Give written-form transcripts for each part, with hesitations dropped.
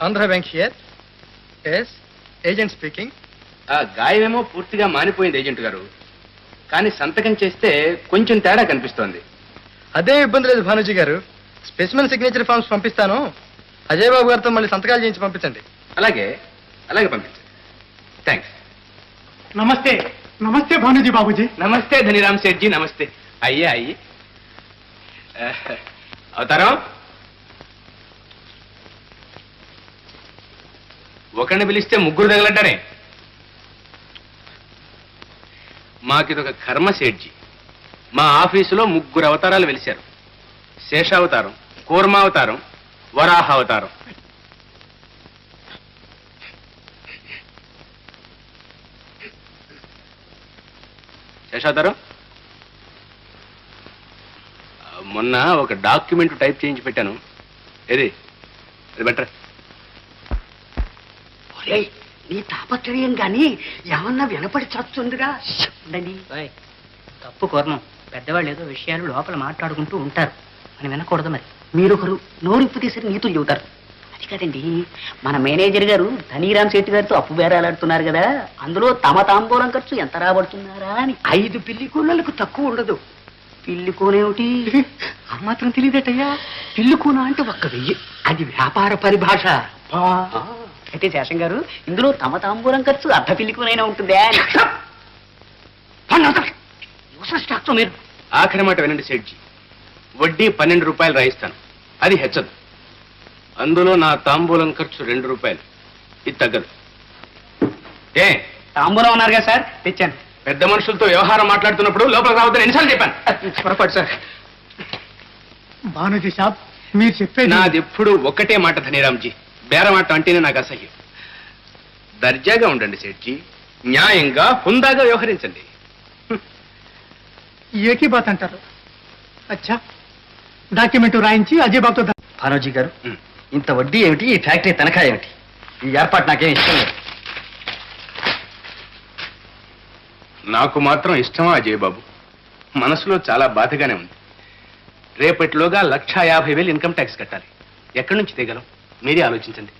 Andhra bank here. Yes, agent speaking. ఆ గాయమేమో పూర్తిగా మానిపోయింది ఏజెంట్ గారు, కానీ సంతకం చేస్తే కొంచెం తేడా కనిపిస్తోంది. అదే ఇబ్బంది లేదు భానుజీ గారు. స్పెసిమన్ సిగ్నేచర్ ఫార్మ్స్ పంపిస్తాను. అజయ్ బాబు గారితో మళ్ళీ సంతకాలు చేయించి పంపించండి. అలాగే అలాగే పంపించండి. థ్యాంక్స్. నమస్తే. నమస్తే భానుజీ బాబుజీ. నమస్తే ధనిరామ్ సేఠ్ జీ. నమస్తే. అయ్యే అయ్యి అవతారం. ఒకరిని పిలిస్తే ముగ్గురు తగలంటారే. మాకిదొక కర్మ సేఠ్జీ. మా ఆఫీసులో ముగ్గురు అవతారాలు వెలిశారు. శేషావతారం, కూర్మావతారం, వరాహావతారం. శేషావతారం, మొన్న ఒక డాక్యుమెంట్ టైప్ చేయించి పెట్టాను. ఏది అది బెటర్. నీ తాపత్రయం గాని ఏమన్నా వినపడి చస్తుందిగా. తప్పు కోరనం. పెద్దవాళ్ళు ఏదో విషయాలు లోపల మాట్లాడుకుంటూ ఉంటారు అని వినకూడదు. మరి మీరొకరు నోరింపు తీసి నీతులు చెబుతారు. అది కదండి, మన మేనేజర్ గారు ధనీరామ్ శెట్టి గారితో అప్పు బేరాలాడుతున్నారు కదా, అందులో తమ తాంబూలం ఖర్చు ఎంత రాబడుతున్నారా అని. 5 పిల్లి కూనలకు తక్కువ ఉండదు. పిల్లి కూనేమిటి ఆ మాత్రం తెలియదటయ్యా. పిల్లి కూన అంటే 1,000. అది వ్యాపార పరిభాష. అయితే శేషం గారు, ఇందులో తమ తాంబూలం ఖర్చు అర్ధ పిల్లి కూనైనా ఉంటుందే. మీరు ఆఖరి మాట వినండి సేఠ్జీ. వడ్డీ 12 రూపాయలు రాయిస్తాను, అది హెచ్చదు. అందులో నా తాంబూలం ఖర్చు 2 రూపాయలు, ఇది తగ్గదు. ఏ తాంబూలం ఉన్నారు కదా సార్, తెచ్చాను. పెద్ద మనుషులతో వ్యవహారం మాట్లాడుతున్నప్పుడు లోపల రావద్దని ఎన్నిసార్లు చెప్పాను. పొరపాటు సార్. భానుజీ సాబ్, మీరు చెప్పేది. నాది ఎప్పుడు ఒకటే మాట ధనీరామ్జీ, బేరమాట అంటేనే నాకు అసహ్యం. దర్జాగా ఉండండి సేఠ్జీ, న్యాయంగా హుందాగా వ్యవహరించండి. ఏకీ బాత్ అంటారు. అచ్చా, డాక్యుమెంట్ రాయించి అజయ్ బాబుతో. భానోజీ గారు, ఇంత వడ్డీ ఏమిటి, ఈ ఫ్యాక్టరీ తనఖా ఏమిటి? ఈ ఏర్పాటు నాకేం ఇష్టం లేదు. నాకు మాత్రం ఇష్టమా అజయ్ బాబు? మనసులో చాలా బాధగానే ఉంది. రేపటిలోగా 1,50,000 ఇన్కమ్ ట్యాక్స్ కట్టాలి. ఎక్కడి నుంచి తీయగలం? మీరే ఆలోచించండి.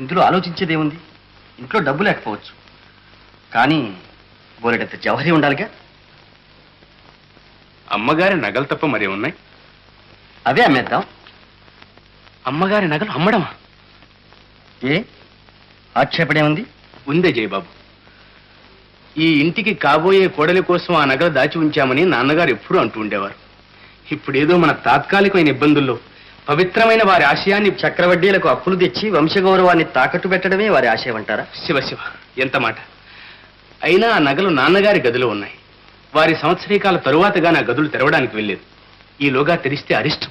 ఇందులో ఆలోచించేదేముంది? ఇంట్లో డబ్బు లేకపోవచ్చు, కానీ బోలెడంత జవహరి ఉండాలిగా. అమ్మగారి నగలు తప్ప మరే ఉన్నాయి? అవే అమ్మేద్దాం. అమ్మగారి నగలు అమ్మడమా? ఏ ఆక్షేపణే ఉంది? ఉందే జయబాబు. ఈ ఇంటికి కాబోయే కోడలి కోసం ఆ నగలు దాచి ఉంచామని నాన్నగారు ఎప్పుడూ అంటూ ఉండేవారు. ఇప్పుడేదో మన తాత్కాలికమైన ఇబ్బందుల్లో పవిత్రమైన వారి ఆశయాన్ని చక్రవడ్డీలకు అప్పులు తెచ్చి వంశగౌరవాన్ని తాకట్టు పెట్టడమే వారి ఆశయం అంటారా? శివ ఎంత మాట. అయినా ఆ నగలు నాన్నగారి గదిలో ఉన్నాయి. వారి సంవత్సరీకాల తరువాతగా నా గదులు తెరవడానికి వెళ్ళలేదు. ఈలోగా తెరిస్తే అరిష్టం.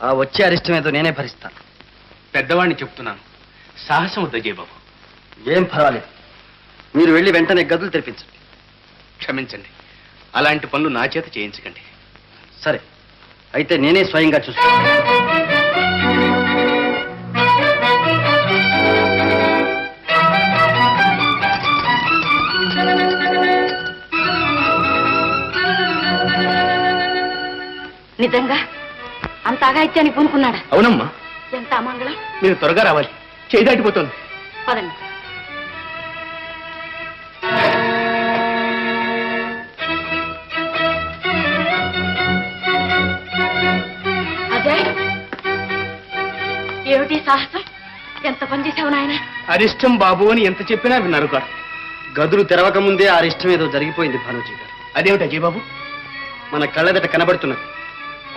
ఆ వచ్చే అరిష్టం ఏదో నేనే భరిస్తాను. పెద్దవాడిని చెప్తున్నాను, సాహసం వద్ద జయబాబు. ఏం పర్వాలేదు, మీరు వెళ్ళి వెంటనే గదులు తెరిపించండి. క్షమించండి, అలాంటి పనులు నా చేత చేయించకండి. సరే, అయితే నేనే స్వయంగా చూస్తాను. నిజంగా అంత అగాయిత్యానికి పూనుకున్నాడా? అవునమ్మా. ఎంత అమంగళం. మీరు త్వరగా రావాలి, చేయి దాటిపోతుంది. పదండి. అజయ్, ఏమిటి సాహసం? ఎంత పని చేసావు నాయన? అరిష్టం బాబు అని ఎంత చెప్పినా విన్నారు కాదు. గదులు తెరవక ముందే ఆ ఇష్టం ఏదో జరిగిపోయింది భానుజీ గారు. అదేమిటి అజయ్ బాబు? మన కళ్ళెదట కనబడుతున్నది.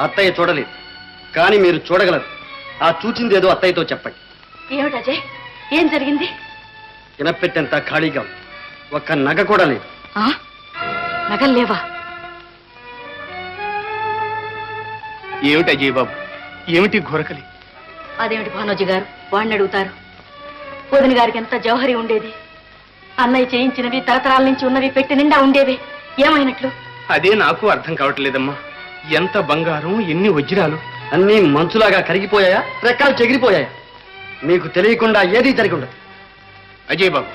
అత్తయ్య చూడలేదు, కానీ మీరు చూడగలరు. ఆ చూచిందేదో అత్తయ్యతో చెప్పండి. ఏమిటి అజయ్, ఏం జరిగింది? వినపెట్టంత ఖాళీగా ఉంది, ఒక్క నగ కూడా లేదు. నగలు లేవా? ఏమిటి అజయ్ బాబు, ఏమిటి ఘోరకలి? అదేమిటి భానోజీ గారు, వాడిని అడుగుతారు? వదిన గారికి ఎంత జవహరి ఉండేది. అన్నయ్య చేయించినవి తరతరాల నుంచి ఉన్నవి పెట్టి నిండా ఉండేవి. ఏమైనట్లు? అదే నాకు అర్థం కావట్లేదమ్మా. ఎంత బంగారం, ఎన్ని వజ్రాలు. అన్నీ మంచులాగా కరిగిపోయాయా, రెక్కలు చెగిరిపోయాయా? మీకు తెలియకుండా ఏదీ జరిగి ఉండదు. అజయ్ బాబు,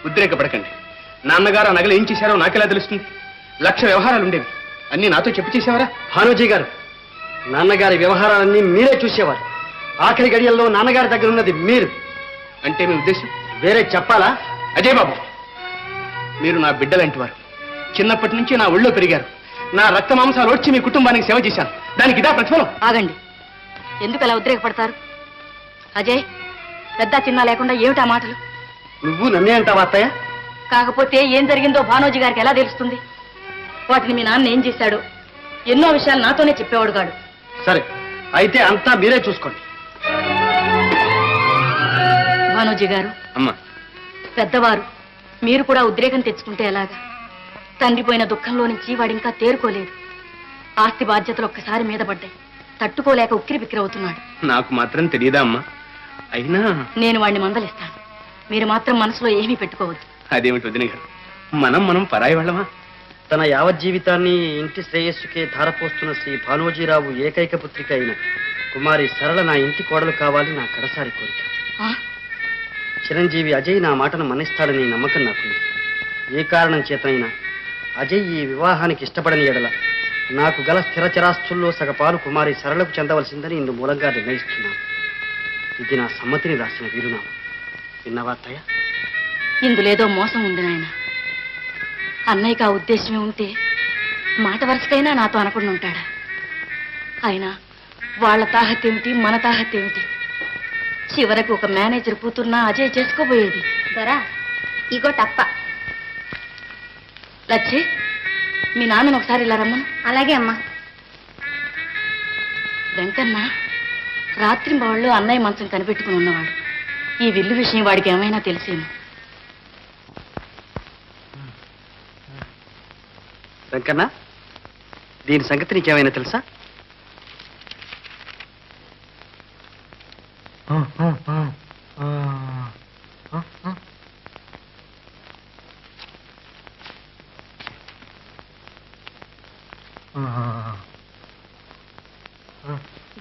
ఉద్రేకపడకండి. నాన్నగారు ఆ నగలు ఏం చేశారో నాకెలా తెలుస్తుంది? 1,00,000 వ్యవహారాలు ఉండేవి, అన్నీ నాతో చెప్పి చేసేవారా? భానుజీ గారు, నాన్నగారి వ్యవహారాలన్నీ మీరే చూసేవారు. ఆఖరి గడియల్లో నాన్నగారి దగ్గర ఉన్నది మీరు. అంటే మీ ఉద్దేశం? వేరే చెప్పాలా? అజయ్ బాబు, మీరు నా బిడ్డలాంటి వారు. చిన్నప్పటి నుంచి నా ఒళ్ళో పెరిగారు. నా రక్త మాంసాలు వచ్చి మీ కుటుంబానికి సేవ చేశాను. దానికి ఇదా ప్రతిఫలం? ఆగండి, ఎందుకు అలా ఉద్రేకపడతారు? అజయ్, పెద్ద చిన్న లేకుండా ఏమిటా మాటలు? నువ్వు నన్నే అంటావా అత్తయ్య? కాకపోతే ఏం జరిగిందో భానోజీ గారికి ఎలా తెలుస్తుంది? వాటిని మీ నాన్న ఏం చేశాడు? ఎన్నో విషయాలు నాతోనే చెప్పేవాడు కాడు. సరే, అయితే అంతా మీరే చూసుకోండి. భానోజీ గారు, అమ్మా, పెద్దవారు, మీరు కూడా ఉద్రేకం తెచ్చుకుంటే ఎలాగా? తండ్రి పోయిన దుఃఖంలో నుంచి వాడింకా తేరుకోలేదు. ఆస్తి బాధ్యతలు ఒక్కసారి మీద పడ్డాయి. తట్టుకోలేక ఉక్కిరి బిక్కిరవుతున్నాడు. నాకు మాత్రం తెలియదా అమ్మా? అయినా నేను వాడిని మందలిస్తాను. మీరు మాత్రం మనసులో ఏమీ పెట్టుకోవద్దు. అదేమిటి వదిన గారు, మనం పరాయి వాళ్ళమా? తన యావజ్జీవితాన్ని ఇంటి శ్రేయస్సుకే ధారపోస్తున్న శ్రీ భానోజీరావు ఏకైక పుత్రిక అయిన కుమారి సరళ నా ఇంటి కోడలు కావాలి నా కడసారి కోరిక. ఆ? చిరంజీవి అజయ్ నా మాటను మన్నిస్తాడని నమ్మకం నాకుంది. ఏ కారణం చేతనైనా అజయ్ ఈ వివాహానికి ఇష్టపడని ఎడల నాకు గల స్థిరచరాస్తుల్లో సగపాలు కుమారి సరళకు చెందవలసిందని ఇందు మూలంగా నిర్ణయిస్తున్నాను. ఇది నా సమ్మతిని రాసిన వీరునామా. విన్నవా అత్తయ్య? ఇందులేదో మోసం ఉంది నాయన. అన్నయ్యకి ఆ ఉద్దేశమే ఉంటే మాట వరుసకైనా నాతో అనకుండా ఉంటాడా? అయినా వాళ్ళ తాహతేమిటి, మన తాహతేమిటి? చివరకు ఒక మేనేజర్ కూతుర్నా అజయ్ చేసుకోబోయేది. దొరా, ఇగో టప్ప. లచ్చి, మీ నాన్నను ఒకసారి ఇలా రమ్మను. అలాగే అమ్మా. వెంకన్న రాత్రి బాళ్ళు అన్నయ్య మంచం కనిపెట్టుకుని ఉన్నవాడు. ఈ విల్లు విషయం వాడికి ఏమైనా తెలిసేమో. వెంకన్న, దీని సంగతి నీకేమైనా తెలుసా?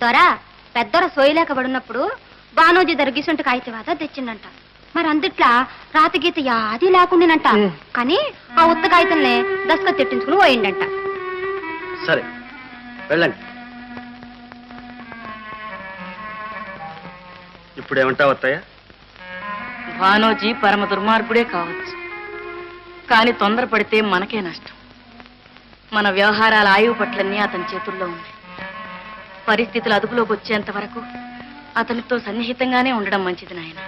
దొరా, పెద్దొర సోయలేక పడినప్పుడు బానోజీ దర్గిసుంటి కాగితవాద తెచ్చిండంట. మరి అందుట్లా రాతి గీత యాది లేకుండానంట. కానీ ఆ ఉత్త కాగితంనే దస్క తెట్టించుకుని పోయిండంట. సరే, వెళ్ళండి. ఇప్పుడేమంటావు అత్తయ్య? భానోజీ పరమ దుర్మార్గుడే కావచ్చు, కానీ తొందరపడితే మనకే నష్టం. మన వ్యవహారాల ఆయువు పట్లన్నీ అతని చేతుల్లో ఉన్నాయి. పరిస్థితులు అదుపులోకి వచ్చేంత వరకు అతనితో సన్నిహితంగానే ఉండడం మంచిది నాయన.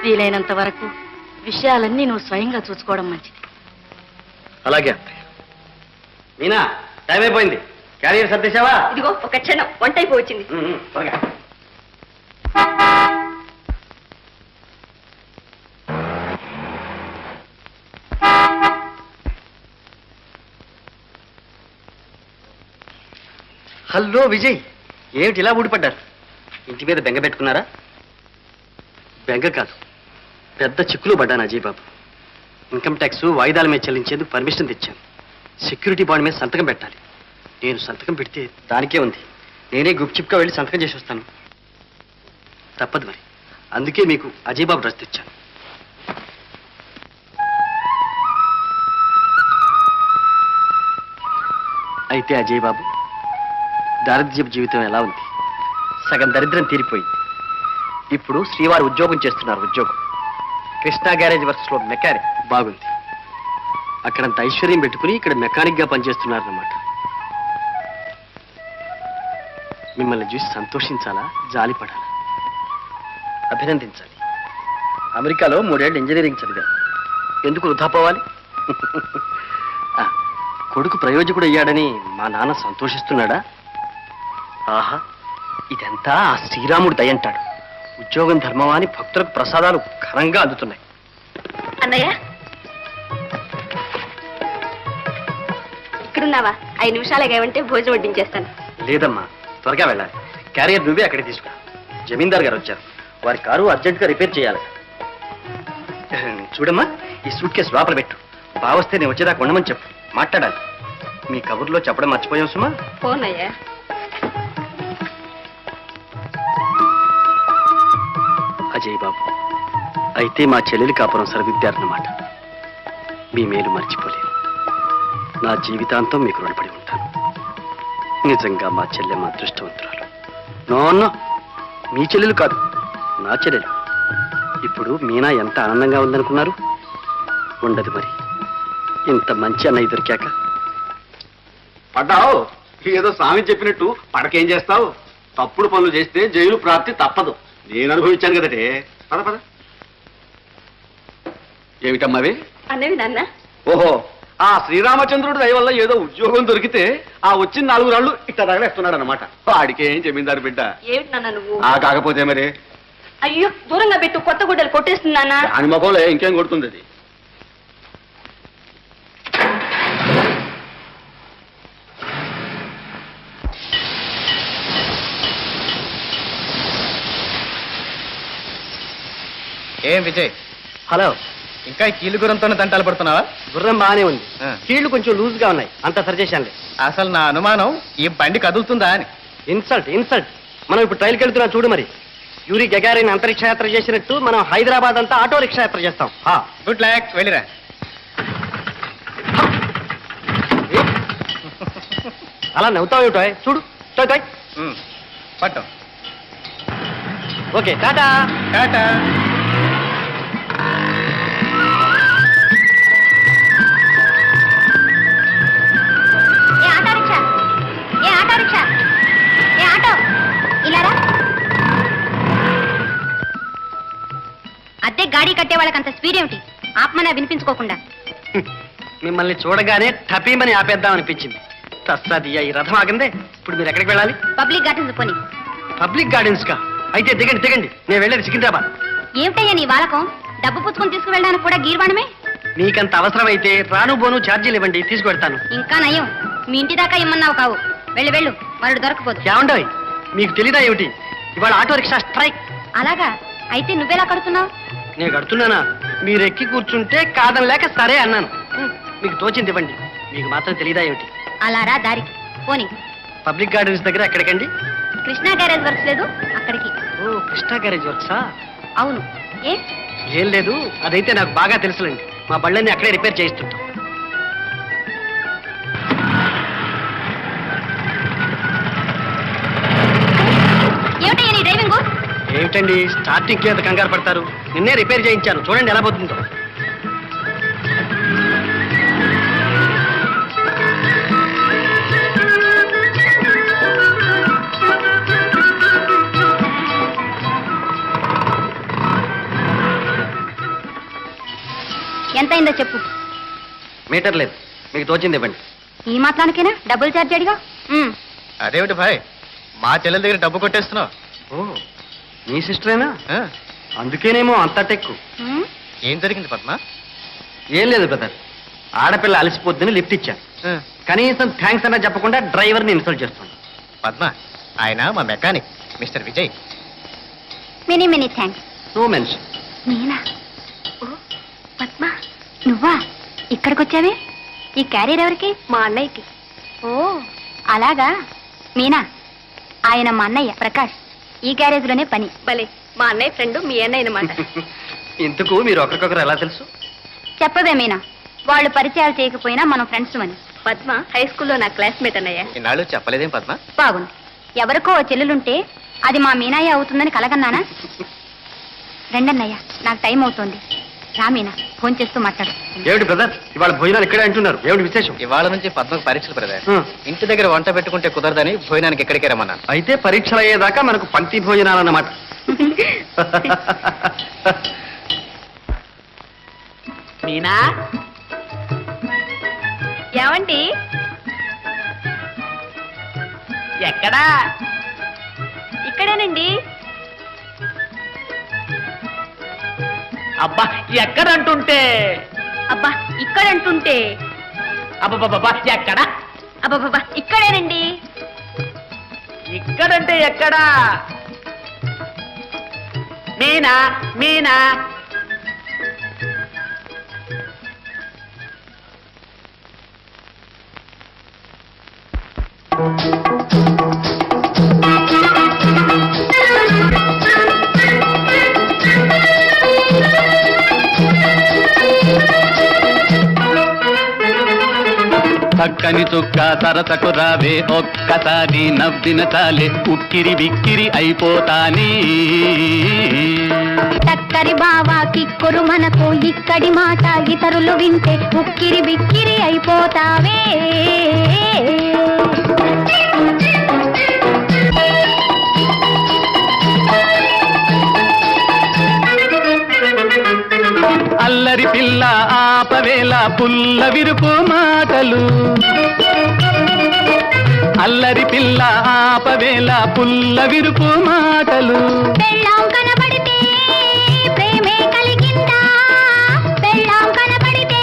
వీలైనంత వరకు విషయాలన్నీ నువ్వు స్వయంగా చూసుకోవడం మంచిది. అలాగే అత్తయ్య. మీనా, టైం అయిపోయింది. క్యారియర్ సర్దేశావా? ఇదిగో ఒక క్షణం, వంట అయిపోవచ్చింది. త్వరగా. హలో విజయ్, ఏమిటి ఇలా ఊడిపడ్డారు? ఇంటి మీద బెంగ పెట్టుకున్నారా? బెంగ కాదు, పెద్ద చిక్కులు పడ్డాను అజయ్ బాబు. ఇన్కమ్ ట్యాక్స్ వాయిదాల మీద చెల్లించేందుకు పర్మిషన్ తెచ్చాను. సెక్యూరిటీ బాండ్ మీద సంతకం పెట్టాలి. నేను సంతకం పెడితే దానికే ఉంది. నేనే గుప్చిప్గా వెళ్ళి సంతకం చేసి వస్తాను. తప్పదు మరి. అందుకే మీకు అజయ్ బాబు డ్రెస్ తెచ్చాను. అయితే అజయ్ బాబు, దారిద్ర్యపు జీవితం ఎలా ఉంది? సగం దరిద్రం తీరిపోయింది. ఇప్పుడు శ్రీవారు ఉద్యోగం చేస్తున్నారు. ఉద్యోగం కృష్ణా గ్యారేజ్ వర్క్స్ లో మెకానిక్. బాగుంది. అక్కడంత ఐశ్వర్యం పెట్టుకుని ఇక్కడ మెకానిక్ గా పనిచేస్తున్నారన్నమాట. మిమ్మల్ని చూసి సంతోషించాలా, జాలిపడాలా? అభినందించాలి. అమెరికాలో 3 ఏళ్ళు ఇంజనీరింగ్ చదివాను. ఎందుకు వృధా పోవాలి? కొడుకు ప్రయోజకుడు అయ్యాడని మా నాన్న సంతోషిస్తున్నాడా? ఆహా, ఇదంతా ఆ శ్రీరాముడు దయంటాడు. ఉద్యోగం ధర్మమా అని భక్తులకు ప్రసాదాలు ఘనంగా అందుతున్నాయి. అన్నయ్య, ఇక్కడున్నావా? 5 నిమిషాలుగా ఏమంటే భోజనం వడ్డించేస్తాను. లేదమ్మా, త్వరగా వెళ్ళాలి. క్యారియర్ నువ్వే అక్కడికి తీసుకురా. జమీందార్ గారు వచ్చారు. వారి కారు అర్జెంటుగా రిపేర్ చేయాలి. చూడమ్మా, ఈ సూట్ కేసు లోపల పెట్టు. బావస్తే నేను వచ్చేదాకా ఉండమని చెప్పు. మాట్లాడాలి. మీ కబుర్లో చెప్పడం మర్చిపోయాం సుమా. ఫోన్ అయ్యా. అజయ్ బాబు, అయితే మా చెల్లెలి కాపురం సరిదిద్దారన్నమాట. మీ మేలు మర్చిపోలేను. నా జీవితాంతం మీకు రుణపడి ఉంటాను. నిజంగా మా చెల్లెమ్మ అదృష్టవంతురాలు. నో మీ చెల్లెలు కాదు, నా చెల్లెలు. ఇప్పుడు మీనా ఎంత ఆనందంగా ఉందనుకున్నారు? ఉండదు మరి, ఇంత మంచి అన్నయ్య దొరికాక. పడ్డావు ఏదో స్వామి చెప్పినట్టు పడకేం చేస్తావు? తప్పుడు పనులు చేస్తే జైలు ప్రాప్తి తప్పదు. నేను అనుభవించాను కదటే. పద పద. ఏమిటమ్మావి? అనేవి నాన్న ఓహో, ఆ శ్రీరామచంద్రుడి దయ వల్ల ఏదో ఉద్యోగం దొరికితే ఆ వచ్చిన 4 రాళ్ళు ఇక్కడ తగలేస్తున్నాడు అనమాట. వాడికేం జమీందారు బిడ్డ. ఏమిటి నాన్న నువ్వు? కాకపోతే మరి అయ్యో దూరంగా పెట్టు, కొత్త గుడ్డలు కొట్టేస్తుంది నాన్న. దాని ముఖంలో ఇంకేం కొడుతుంది అది. ఏం విజయ్, హలో, ఇంకా ఈ కీలు గురంతోనే తంటాలు పడుతున్నావా? గుర్రం బాగానే ఉంది, ఆ. కీళ్లు కొంచెం లూజ్ గా ఉన్నాయి, అంత సరిచేశానులే. అసలు నా అనుమానం ఈ బండి కదులుతుందా అని. Insult insult. మనం ఇప్పుడు ట్రైల్కి వెళ్తున్నాం చూడు. మరి యూరి గగారిన్ అంతరిక్ష యాత్ర చేసినట్టు మనం హైదరాబాద్ అంతా ఆటో రిక్షా యాత్ర చేస్తాం. గుడ్ లక్, వెళ్ళిరా. అలా నవ్వుతావు ఏమిటో చూడు. Toy toy. పట్టు. ఓకే, టాటా. టాటా. ఏ ఆటో రిక్షా, ఏ ఆటో రిక్షా, ఏ ఆటో, ఇలారా. అద్దె గాడి కట్టే వాళ్ళకి అంత స్పీడ్ ఏమిటి? ఆత్మన వినిపించుకోకుండా. మిమ్మల్ని చూడగానే టపీమని ఆపేద్దాం అనిపించింది. తస్సాదియ్యా, ఈ రథం ఆగిందే. ఇప్పుడు మీరు ఎక్కడికి వెళ్ళాలి? పబ్లిక్ గార్డెన్స్ పోనీ. పబ్లిక్ గార్డెన్స్ కా? అయితే దిగండి దిగండి, నేను వెళ్ళేది సికింద్రాబాద్. ఏమిటయ్యా నీ వాలకం? డబ్బు పుచ్చుకొని తీసుకువెళ్ళడానికి కూడా గీర్వాణమే. మీకంత అవసరమైతే రాను బోను ఛార్జీలు ఇవ్వండి, తీసుకువెడతాను. ఇంకా నయం, మీ ఇంటి దాకా ఇమ్మన్నావు కావు. వెళ్ళు వెళ్ళు, వాడు దొరకపోదు. ఏమండోయ్, మీకు తెలీదా ఏమిటి? ఇవాళ ఆటో రిక్షా స్ట్రైక్. అలాగా? అయితే నువ్వెలా కడుతున్నావు? నేను కడుతున్నానా? మీరు ఎక్కి కూర్చుంటే కాదనలేక సరే అన్నాను. మీకు తోచింది ఇవ్వండి. మీకు మాత్రం తెలీదా ఏమిటి? అలా రా దారికి పోనీ. పబ్లిక్ గార్డెన్స్ దగ్గర ఎక్కడికండి? కృష్ణా గ్యారేజ్ వర్క్స్ లేదు, అక్కడికి. ఓ, కృష్ణా గ్యారేజ్ వర్క్సా? అవును. ఏ ఏం లేదు, అదైతే నాకు బాగా తెలుసులేండి. మా బళ్ళని అక్కడే రిపేర్ చేయిస్తుంటాం. ఏమిటయ్యా నీ డ్రైవింగు? ఏమిటండి స్టార్టింగ్ కి అంత కంగారు పడతారు? నిన్నే రిపేర్ చేయించాను, చూడండి ఎలా పోతుందో. ఎంత అయిందో చెప్పు. మీటర్ లేదు, మీకు తోచింది ఇవ్వండి. ఈ మాత్రానికేనా డబ్బులు ఛార్జ్ అడిగా? అదేమిటి భాయ్, మా చెల్లెల దగ్గర డబ్బు కొట్టేస్తున్నావు? ఓ, మీ సిస్టరేనా? అందుకేనేమో అంత టెక్కు. ఏం జరిగింది పద్మ? ఏం లేదు బ్రదర్, ఆడపిల్ల అలసిపోద్దని లిఫ్ట్ ఇచ్చాను. కనీసం థ్యాంక్స్ అన్నా చెప్పకుండా డ్రైవర్ని ఇన్సల్ట్ చేస్తాను. పద్మ, ఆయన మా mechanic mister Vijay. Many many thanks. No mention. నేనా? ఓ పద్మ, నువ్వా? ఇక్కడికి వచ్చావే? ఈ క్యారియర్ ఎవరికి? మా అన్నయ్యకి. ఓ అలాగా. మీనా, ఆయన మా అన్నయ్య ప్రకాష్. ఈ గ్యారేజ్ లోనే పని. భలే, మా అన్నయ్య ఫ్రెండ్ మీ అన్నయ్య అనమాట. ఇంతకు మీరు ఒకరికొకరు ఎలా తెలుసు? చెప్పవే మీనా, వాళ్ళు పరిచయాలు చేయకపోయినా మనం ఫ్రెండ్స్ అని. పద్మ హై స్కూల్లో నా క్లాస్మేట్ అన్నయ్య. ఇన్నాళ్ళు చెప్పలేదేం పద్మ? బాగుంది. ఎవరికో ఓ చెల్లెలుంటే అది మా మీనాయ్య అవుతుందని కలగన్నానా? రెండన్నయ్య, నాకు టైం అవుతోంది. రా మీనా, ఫోన్ చేస్తూ మాట్లాడు. ఏమిటి బ్రదర్, ఇవాళ భోజనాలు ఇక్కడే అంటున్నారు, ఏమిటి విశేషం? ఇవాళ నుంచి పద్మకు పరీక్షలు బ్రదర్. ఇంటి దగ్గర వంట పెట్టుకుంటే కుదరదని భోజనానికి ఎక్కడికి రమ్మన్నాను. అయితే పరీక్షలు అయ్యేదాకా మనకు పంక్తి భోజనాలన్నమాట. మీనా, ఏమండి? ఎక్కడా? ఇక్కడేనండి. అబ్బా, ఎక్కడంటుంటే? అబ్బా ఇక్కడంటుంటే. అబ్బబ్బబ్బా, ఎక్కడా? అబ్బబ్బా ఇక్కడేనండి. ఇక్కడంటే ఎక్కడా? మీనా, మీనా. చక్కని చుక్క సరసకు రావే ఒక్కసారి నవ్విన చాలే ఉక్కిరి బిక్కిరి అయిపోతాని చక్కరి బావా కిక్కురు మనకు ఇక్కడి మాట ఇతరులు వింటే ఉక్కిరి బిక్కిరి అయిపోతావే. అల్లరి పిల్ల ఆపవేళ పుల్ల విరుపు మాటలు అల్లరి పిల్ల ఆపవేళ పుల్ల విరుపు మాటలు పెళ్ళాం కనబడితే ప్రేమే కలిగిందా, పెళ్ళాం కనబడితే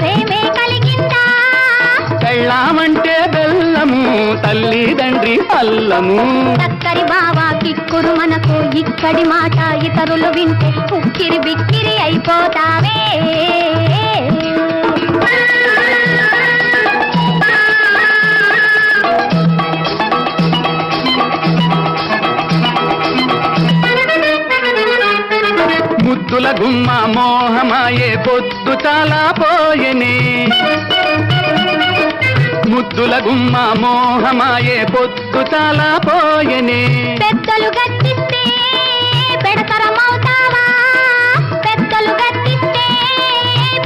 ప్రేమే కలిగిందా. పెళ్ళామంటే బెల్లము తల్లిదండ్రి అల్లము చక్కరి బావా కిక్కురు మనకు ఇక్కడి మాట ఇతరులు వింటే ఉక్కిరి బిక్కిరి అయిపోతావే. ముద్దుల గుమ్మ మోహమాయే పొద్దు చాలా పోయెనే ముద్దుల గుమ్మ మోహమాయే పొద్దు చాలా పోయెనే పెద్దలు గట్టిస్తే పెడతరమవుతావా, పెద్దలు గట్టిస్తే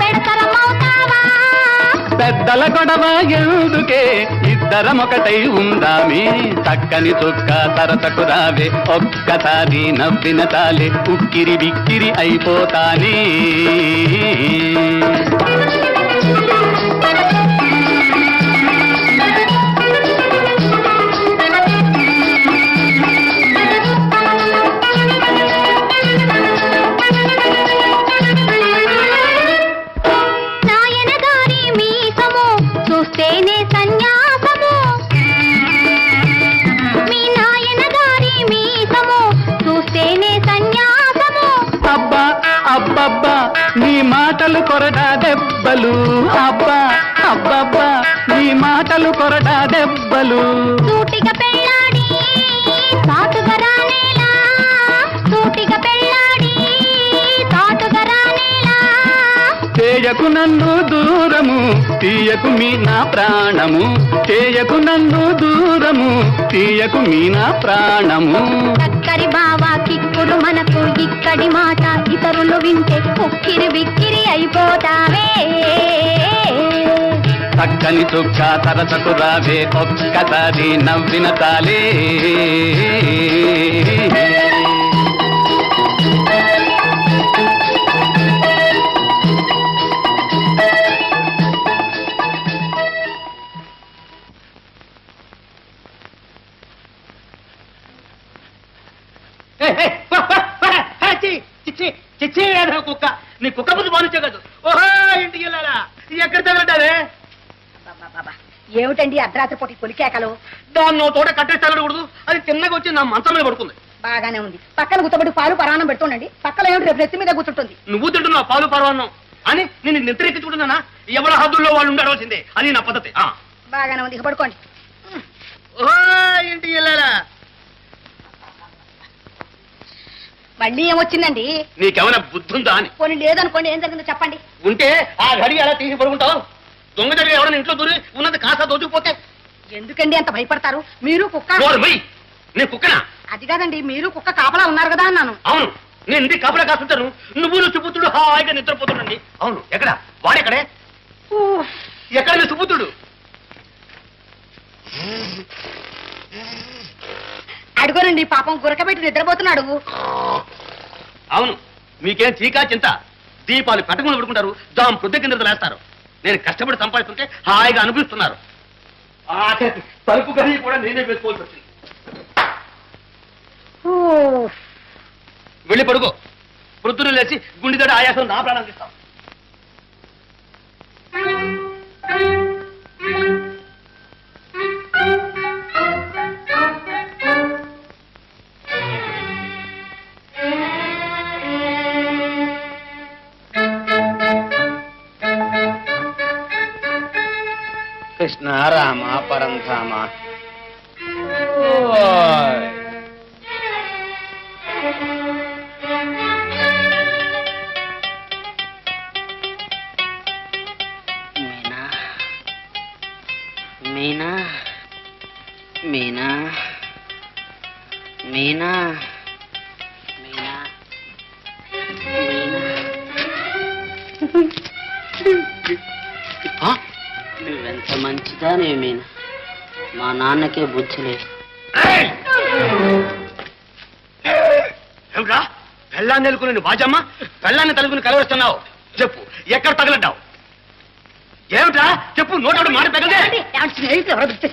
పెడతరమవుతావా. పెద్దల గొడవ ఎందుకే ఇద్దరమొకటై ఉందామే చక్కని చుక్క సరసకు రావే ఒక్కసారి నవ్విన తాలే ఉక్కిరి బిక్కిరి అయిపోతానే. నాయనగారి మీసము చూస్తేనే సన్యాసము, మీ నాయనగారి మీసము చూస్తేనే సన్యాసము. అబ్బా అబ్బబ్బా నీ మాటలు కొరడా దెబ్బలు అబ్బా అబ్బబ్బా నీ మాటలు కొరడా దెబ్బలు సూటిగా పెళ్ళాడి సాటుగా రానేలా, సూటిగా పెళ్ళాడి సాటుగా రానేలా. చేయకు నన్ను దూరము తీయకు మీ నా ప్రాణము చేయకు నన్ను దూరము తీయకు మీ నా ప్రాణము చక్కరి బావా కిక్కురు మనకు ఇక్కడి మాట ఇతరులు వింటే ఉక్కిరి బిక్కిరి అయిపోతావే. చక్కని చుక్క సరసకు రావే ఒక్కసారి నవ్విన తాలే. కుక్క నీ కుక్క ముందు బానించే కాదు. ఓహో ఇంటికి వెళ్ళాలా ఎక్కడ తగలటావే? ఏమిటండి అర్ధరాత్రి పూట పొలికేకలు? దాన్ని నువ్వు తోట కట్టేస్తాగలకూడదు. అది తిన్నగా వచ్చి నా మంచం మీద పడుతుంది. బాగానే ఉంది. పక్కన గుర్తబడి పాలు పరాణం పెడుతుండండి. పక్కన ఏమిటి రేపు నెత్తి మీద కూర్చుంటుంది. నువ్వు తింటున్నావు పాలు పరవాన్నం అని నేను నిద్రెక్కించుకుంటున్నానా? ఎవరి హద్దుల్లో వాళ్ళు ఉండవలసిందే. అది నా పద్ధతి. బాగానే ఉంది. ఇక పడుకోండి. ఓహో ఇంటికి వెళ్ళాలా? మళ్ళీ ఏమొచ్చిందండి? నీకేమైనా బుద్ధి ఉందా అని. పోనీ లేదనుకోండి, ఏం జరిగిందో చెప్పండి. ఉంటే ఆ గడి అలా తీసి పడుకుంటావు. దొంగ జరిగి ఎవరైనా ఇంట్లో దూరి ఉన్నది కాస్త దోచుకుపోతే ఎందుకండి అంత భయపడతారు? మీరు కుక్క. నేను కుక్కనా? అది కాదండి, మీరు కుక్క కాపలా ఉన్నారు కదా అన్నాను. అవును, నేను ఇంటికి కాపలా కాస్తుంటాను. నువ్వు సుపుత్రుడు హాయిగా నిద్రపోతుండండి. అవును, ఎక్కడ వాడెక్కడే? ఎక్కడ నీ సుపుత్రుడు? అడుగునండి, పాపం గురకబెట్టి నిద్రపోతున్నాడు. అవును, మీకేం చీకా చింత. దీపాలు పెట్టకుండా పడుకుంటారు, దాం పొద్దు కింద లేస్తారు. నేను కష్టపడి సంపాదిస్తుంటే హాయిగా అనిపిస్తున్నారు. ఆఖరికి తలుపు గది కూడా నేనే వేసుకోవాల్సి వచ్చింది. వెళ్ళి పడుకో. వృద్ధులు లేచి గుండెదడ ఆయాసం నా ప్రాణాలు ఇస్తాం. కృష్ణ రామ పరంధామ. మీనా మీనా మీనా మీనా నువ్వెంత మంచిదానే మీనా. మా నాన్నకే బుద్ధి లేదు. ఏమిట్రా పెళ్ళాన్ని నెలుకుని బాజమ్మ పెళ్ళాన్ని తలుపుని కలవరుస్తున్నావు? చెప్పు, ఎక్కడ తగలడ్డావు? ఏమిట్రా చెప్పు, నోటోడు మాట తగలదే.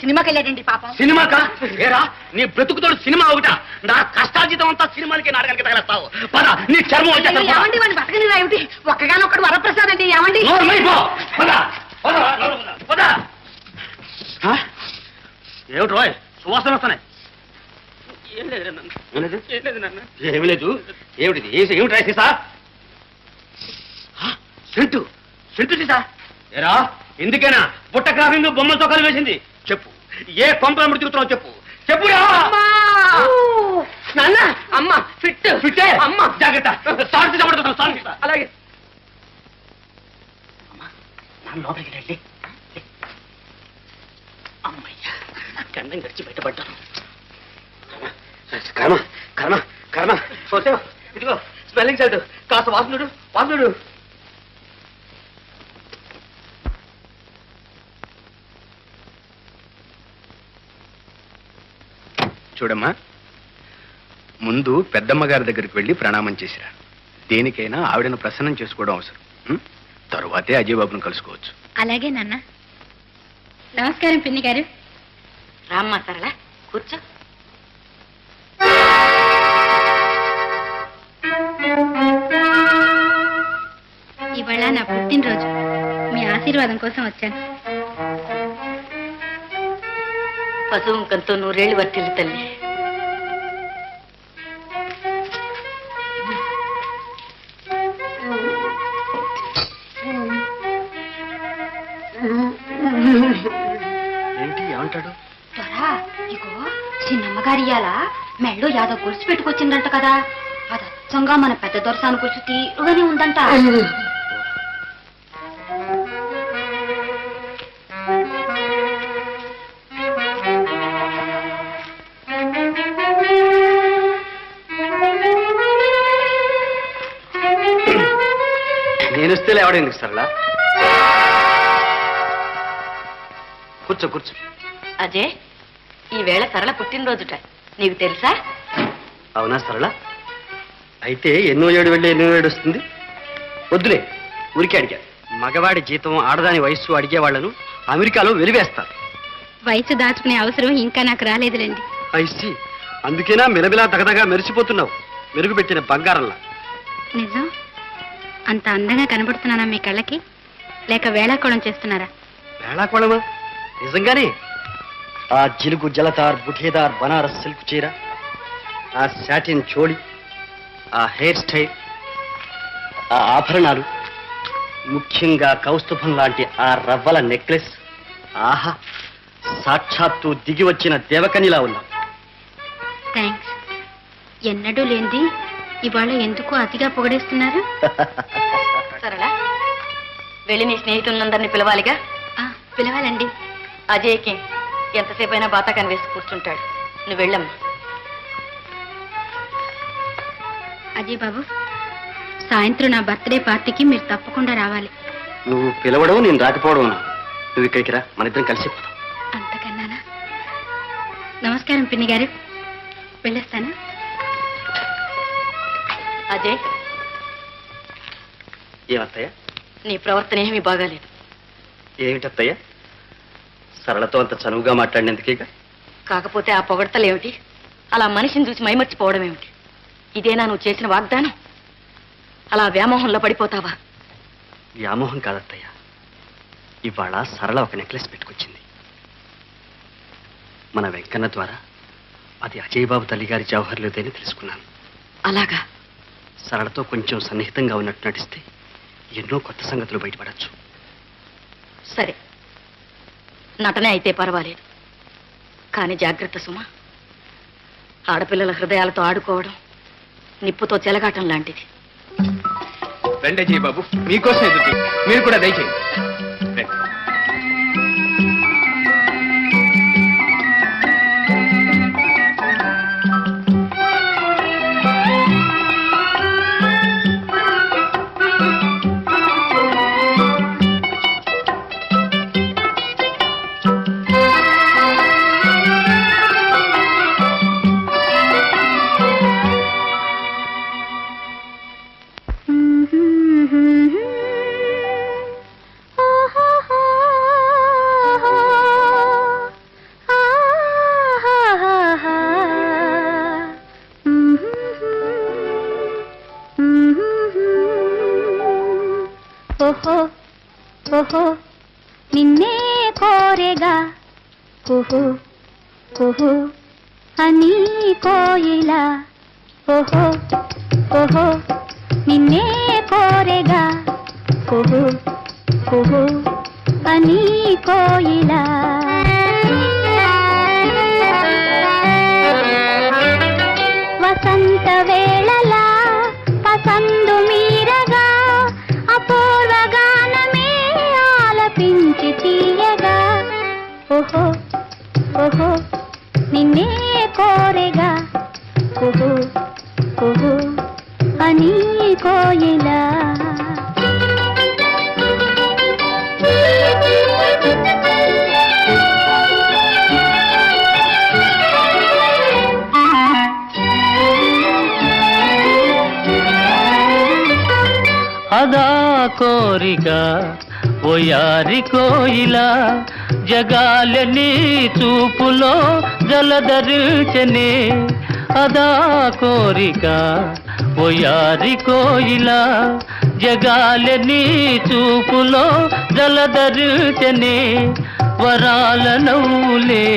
సినిమాకి వెళ్ళాడండి పాపం. సినిమాకా? ఏరా నీ బ్రతుకుతోడు సినిమా ఒకట? నా కష్టార్జితం అంతా సినిమాలకి నాటకాలకి తగలేస్తావు. పద, నీ చర్మం వచ్చేస్తాను. ఏమండి వాడిని బతకనిరా ఏమిటి? ఒక్కగానొక్కడు వరప్రసాద్ అండి. ఏమండి ఏమిటి రోయ్ సువాసన వస్తున్నాయి? ఏమి లేదు. ఏమిటిది? ఏమిటి రాసేసా? సెంటు సెంటు సీసా? ఏరా ఎందుకేనా పుట్ట గ్రాఫింగ్ బొమ్మలతో కలిపేసింది? చెప్పు, ఏ కొంపల ముడి తిరుగుతున్నావు? చెప్పు చెప్పురా. నాన్న అమ్మ ఫిట్ ఫిట్టే అమ్మ. జాగ్రత్త, సాక్షి చమడుతున్నావు. సాక్షి అలాగే. లోపలికి రండి. అమ్మయ్యా, గండం గడిచి బయటపడ్డాను. కర్మ కర్మ కర్మ. ఇదిగో స్మెల్లింగ్ సైడ్ కాస్త వాసనుడు వాసనుడు. చూడమ్మా, ముందు పెద్దమ్మ గారి దగ్గరికి వెళ్ళి ప్రణామం చేసిరా. దేనికైనా ఆవిడను ప్రసన్నం చేసుకోవడం అవసరం. తరువాతే అజయ్ బాబును కలుసుకోవచ్చు. అలాగే నాన్న. నమస్కారం పిన్ని గారు. రామ్మా సరళ, కూర్చో. ఇవాళ నా పుట్టినరోజు. మీ ఆశీర్వాదం కోసం వచ్చాను. పశువుకంతో 100 ఏళ్ళు వర్తిల్లు తల్లి. ఏంటి ఏమంటాడు? త్వరా ఇగో చిన్నమ్మగారి ఇయ్యాల మెళ్ళో యాదో గొలుసు పెట్టుకొచ్చిందంట కదా. అది అచ్చంగా మన పెద్ద దొరసాను గొలుసు తీరుగానే ఉందంట. నేను వస్తే లేవడం ఎందుకు సరళా? కూర్చో కూర్చో. అజయ్, ఈ వేళ సరళ పుట్టినరోజుట. నీకు తెలుసా? అవునా సరళ? అయితే ఎన్నో ఏడు వెళ్ళి ఎన్నో ఏడు వస్తుంది? వద్దులే, ఊరికే అడిగా. మగవాడి జీతం ఆడదాని వయస్సు అడిగేవాళ్లను అమెరికాలో వెలివేస్తారు. వయసు దాచుకునే అవసరం ఇంకా నాకు రాలేదులేండి. ఐసి, అందుకేనా మిలమిలా తగదగా మెరిసిపోతున్నావు, మెరుగు పెట్టిన బంగారంలా. నిజం? అంత అందంగా కనబడుతున్నానా మీ కళ్ళకి? లేక వేళాకోళం చేస్తున్నారా? వేళాకోళమా? నిజంగానే ఆ జిలుగు జలతార్ బుఠేదార్ బనారస్ సిల్క్ చీర, ఆ శాటిన్ చోళి, ఆ హెయిర్ స్టైల్, ఆ ఆభరణాలు, ముఖ్యంగా కౌస్తుభం లాంటి ఆ రవ్వల నెక్లెస్, ఆహా, సాక్షాత్తు దిగి వచ్చిన దేవకన్యలా ఉన్నా. థ్యాంక్స్. ఎన్నడూ లేంది ఇవాళ ఎందుకు అతిగా పొగడేస్తున్నారు? సరళ, వెళ్ళి నీ స్నేహితులందరినీ పిలవాలిగా. పిలవాలండి. అజయ్కి ఎంతసేపు అయినా బాతాకాన్ని వేసి కూర్చుంటాడు. నువ్వు వెళ్ళమ్మా. అజయ్ బాబు, సాయంత్రం నా బర్త్డే పార్టీకి మీరు తప్పకుండా రావాలి. నువ్వు పిలవడం నేను రాకపోవడం. నువ్వు ఇక్కడికి రా, మన ఇద్దరం కలిసి పోదాం. అంతకన్నానా? నమస్కారం పిన్ని గారు, వెళ్ళొస్తాను. అజయ్, ఏమత్తయ్య? నీ ప్రవర్తన ఏమీ బాగాలేదు. ఏమిటత్తయ్య? సరళతో అంత చనువుగా మాట్లాడినందుకేగా. కాకపోతే ఆ పొగడతలేమిటి? అలా మనిషిని చూసి మైమర్చిపోవడం ఏమిటి? ఇదేనా నువ్వు చేసిన వాగ్దానం? అలా వ్యామోహంలో పడిపోతావా? వ్యామోహం కాదత్తయ్య, ఇవాళ సరళ ఒక నెక్లెస్ పెట్టుకొచ్చింది. మన వెంకన్న ద్వారా అది అజయ్ బాబు తల్లిగారి జవహర్లేదని తెలుసుకున్నాను. అలాగా? సరళతో కొంచెం సన్నిహితంగా ఉన్నట్టు నటిస్తే ఎన్నో కొత్త సంగతులు బయటపడచ్చు. సరే, నటనే అయితే పర్వాలేదు. కానీ జాగ్రత్త సుమా. ఆడపిల్లల హృదయాలతో ఆడుకోవడం నిప్పుతో చెలగాటం లాంటిది. రండి అజయ్ బాబు, మీకోసం ఎదురు. మీరు కూడా దయచేయండి. రండి. ఓహో నిన్నే కోరెగా కుహు కుహు అని కోయిలా ఓహో ఓహో నిన్నే కోరెగా కుహు కుహు అని కోయిలా వసంత వేళలా పసందు మీరగా అపూర్వ గానమే ఆలపించి తీయగా ఓహో ఓహో నిన్నే కోరెగా కుహు కుహు అని కోయిలా అదా కోరిక ఓయారి కోయిలా జగాలని చూపులో జలధరించనే అదా కోరిక ఓయారి కోయిలా జగాలని చూపులో జలధరించనే వరాల నవ్వులే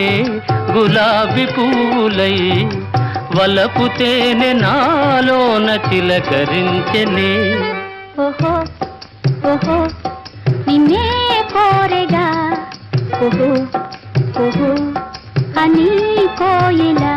గులాబీ పువ్వులై వలపు తేనె నాలోన చిలకరించనే ఓహో ఓహో నిన్నే కోరెగా కుహు కుహు అని కోయిలా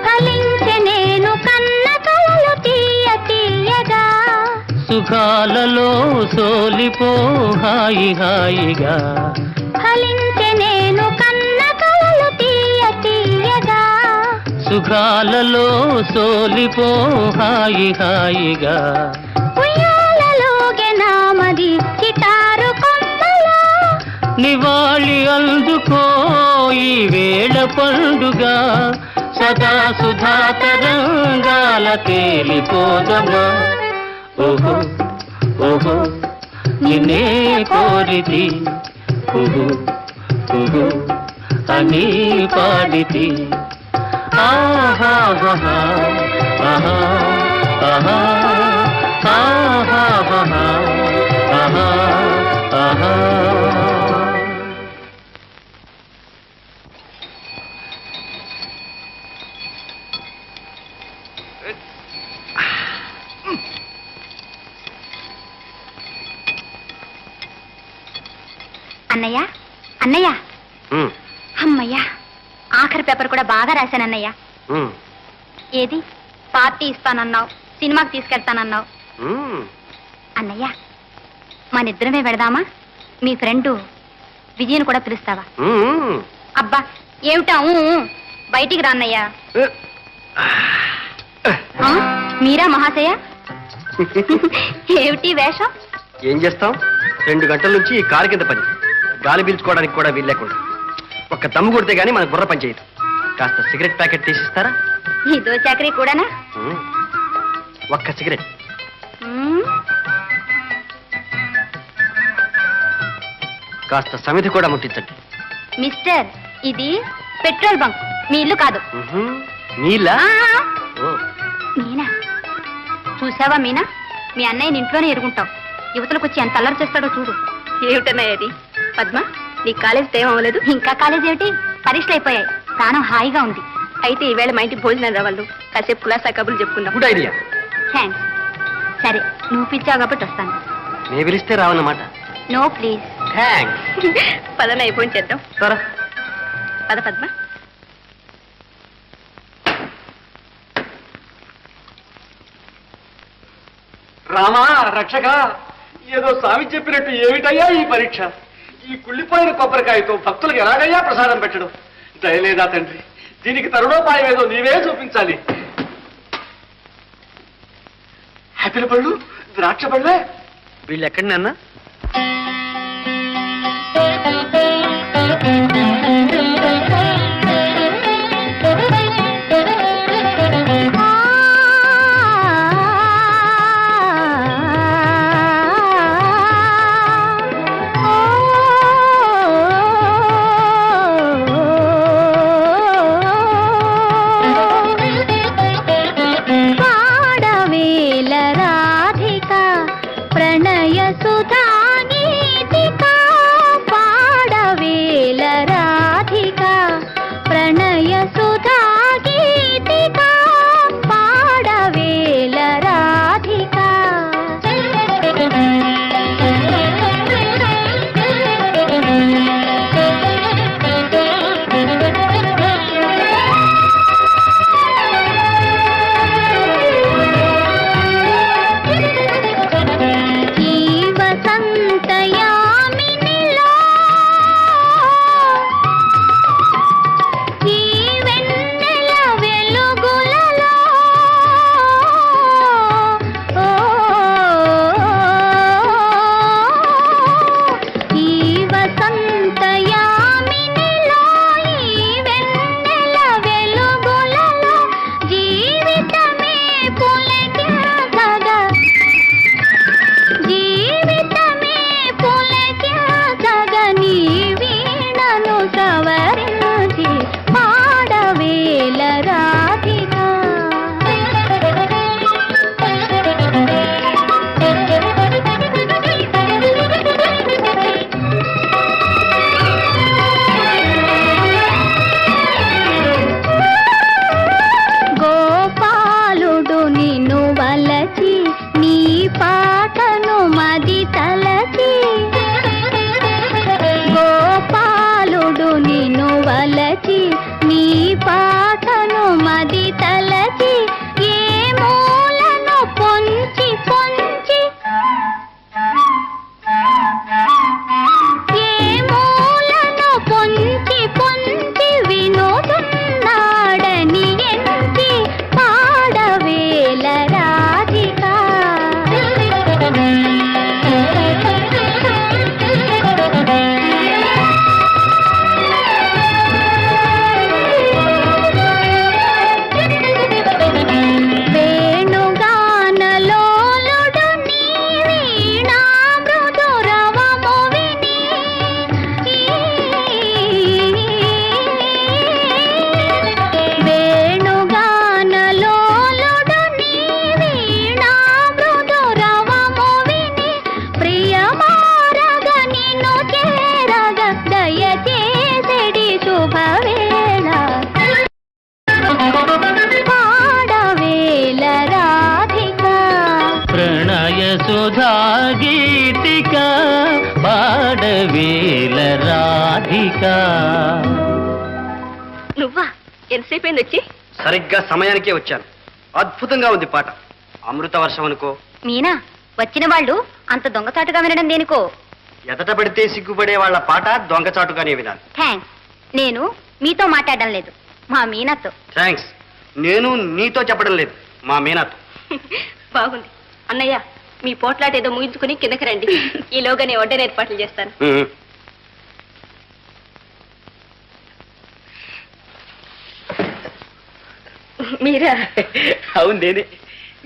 ఫలించె నేను కన్న కలలు తీయ తీయగా సుఖాలలో సోలిపో హాయి హాయిగా ఫలించె నేను కన్న కలలు తీయ తీయగా సుఖాలలో సోలిపో హాయి హాయిగా ఉయ్యాలలోగే నామది చిటారు కొమ్మలో నివాళి అందుకో ఈ వేళ పండుగ సదా సుధా తరంగాల తేలిపోదమా ఓహో ఓహో నిన్నే కోరితి కుహు కుహు అని పాడితి ఆహా ఆహా ఆహా ఆహా ఆహా ఆహా ఆహా అన్నయ్య అన్నయ్య అమ్మయ్య ఆఖరి పేపర్ కూడా బాగా రాశానన్నయ్య ఏది పార్టీ ఇస్తానన్నావు సినిమాకి తీసుకెళ్తానన్నావు అన్నయ్య మనిద్దరమే వెళదామా మీ ఫ్రెండు విజయను కూడా పిలుస్తావా అబ్బా ఏమిటా బయటికి రా అన్నయ్య ఆ, మీరా మహాశయ ఏమిటి వేషం ఏం చేస్తాం 2 గంటల నుంచి ఈ కారు కింద పని గాలి పీల్చుకోవడానికి కూడా వీలు లేకుండా ఒక్క దమ్ము కొడితే గానీ మన బుర్ర పని చేయదు కాస్త సిగరెట్ ప్యాకెట్ తీసిస్తారా ఇదో చాకరీ కూడానా ఒక్క సిగరెట్ మ్మ్. కాస్త సమితి కూడా ముట్టించండి మిస్టర్ ఇది పెట్రోల్ బంక్ మీ ఇల్లు కాదు నీళ్ళ ఆ, మీనా చూసావా మీనా మీ అన్నయ్యని ఇంట్లోనే ఎరుగుంటావు యువతలకు వచ్చి ఎంత అల్లరి చేస్తాడో చూడు ఏమిటన్నయ్య అది పద్మ నీ కాలేజ్ టైం అవ్వలేదు ఇంకా కాలేజ్ ఏమిటి పరీక్షలు అయిపోయాయి ప్రాణం హాయిగా ఉంది అయితే ఈవేళ మా ఇంటికి భోజనం రావాళ్ళు కాసేపు కులాసా కబుర్లు చెప్పుకుందాం గుడ్ ఐడియా థ్యాంక్స్ సరే నువ్వు పిలిచావు కాబట్టి వస్తాను నేను పిలిస్తే రావన్నమాట నో ప్లీజ్ థ్యాంక్స్ పదన అయిపోయి చేద్దాం సరే పద పద్మ రామా రక్షక ఏదో స్వామి చెప్పినట్టు ఏమిటయ్యా ఈ పరీక్ష ఈ కుళ్ళిపోయిన కొబ్బరికాయతో భక్తులకు ఎలాగయ్యా ప్రసాదం పెట్టడం దయలేదా తండ్రి దీనికి తరుణోపాయం ఏదో నీవే చూపించాలి ఆపిల్ పళ్ళు ద్రాక్ష పళ్ళే వీళ్ళు ఎక్కడి నాన్న ఆ రాధిక. నువ్వా? ఎంతసేపు అయింది వచ్చి? సరిగ్గా సమయానికే వచ్చాను. అద్భుతంగా ఉంది పాట. అమృత వర్షం అనుకో. మీనా, వచ్చిన వాళ్ళు అంత దొంగచాటుగా వినడం దేనికో. ఎదట పడితే సిగ్గుపడే వాళ్ళ పాట దొంగచాటుగానే వినాలి. థ్యాంక్స్. నేను మీతో మాట్లాడడం లేదు, మా మీనాతో. థ్యాంక్స్. నేను నీతో చెప్పడం లేదు, మా మీనాతో. బాగుంది. అన్నయ్య, మీ పోట్లాట ఏదో ముగించుకుని కిందకి రండి. ఈలోగా నేను వంటనే ఏర్పాట్లు చేస్తాను. మీరా? అవును నేనే.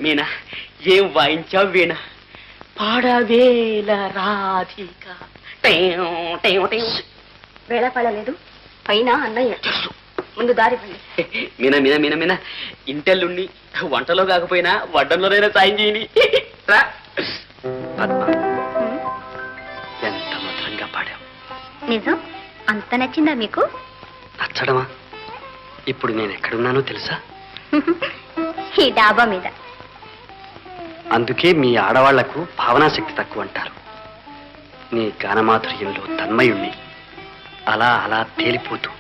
మీనా, ఏం వాయించావు వీణ? పాడవేల రాధిక. టేం, టేం, టేం. వేళ పడలేదు. పైన అన్నయ్య. ముందు దారి పండి. మీనా మీనా మీనా మీనా, ఇంటెల్లుండి వంటలో కాకపోయినా వడ్డంలోనైనా సాయం చేయని. రా. పద్మ, ఎంత మధురంగా పాడావు. నిజం? అంత నచ్చిందా మీకు? నచ్చడమా? ఇప్పుడు నేను ఎక్కడున్నానో తెలుసా? ఈ డాబా మీద. అందుకే మీ ఆడవాళ్లకు భావనాశక్తి తక్కువ అంటారు. నీ గానమాధుర్యంలో తన్మయుణ్ణి. అలా అలా తేలిపోతూ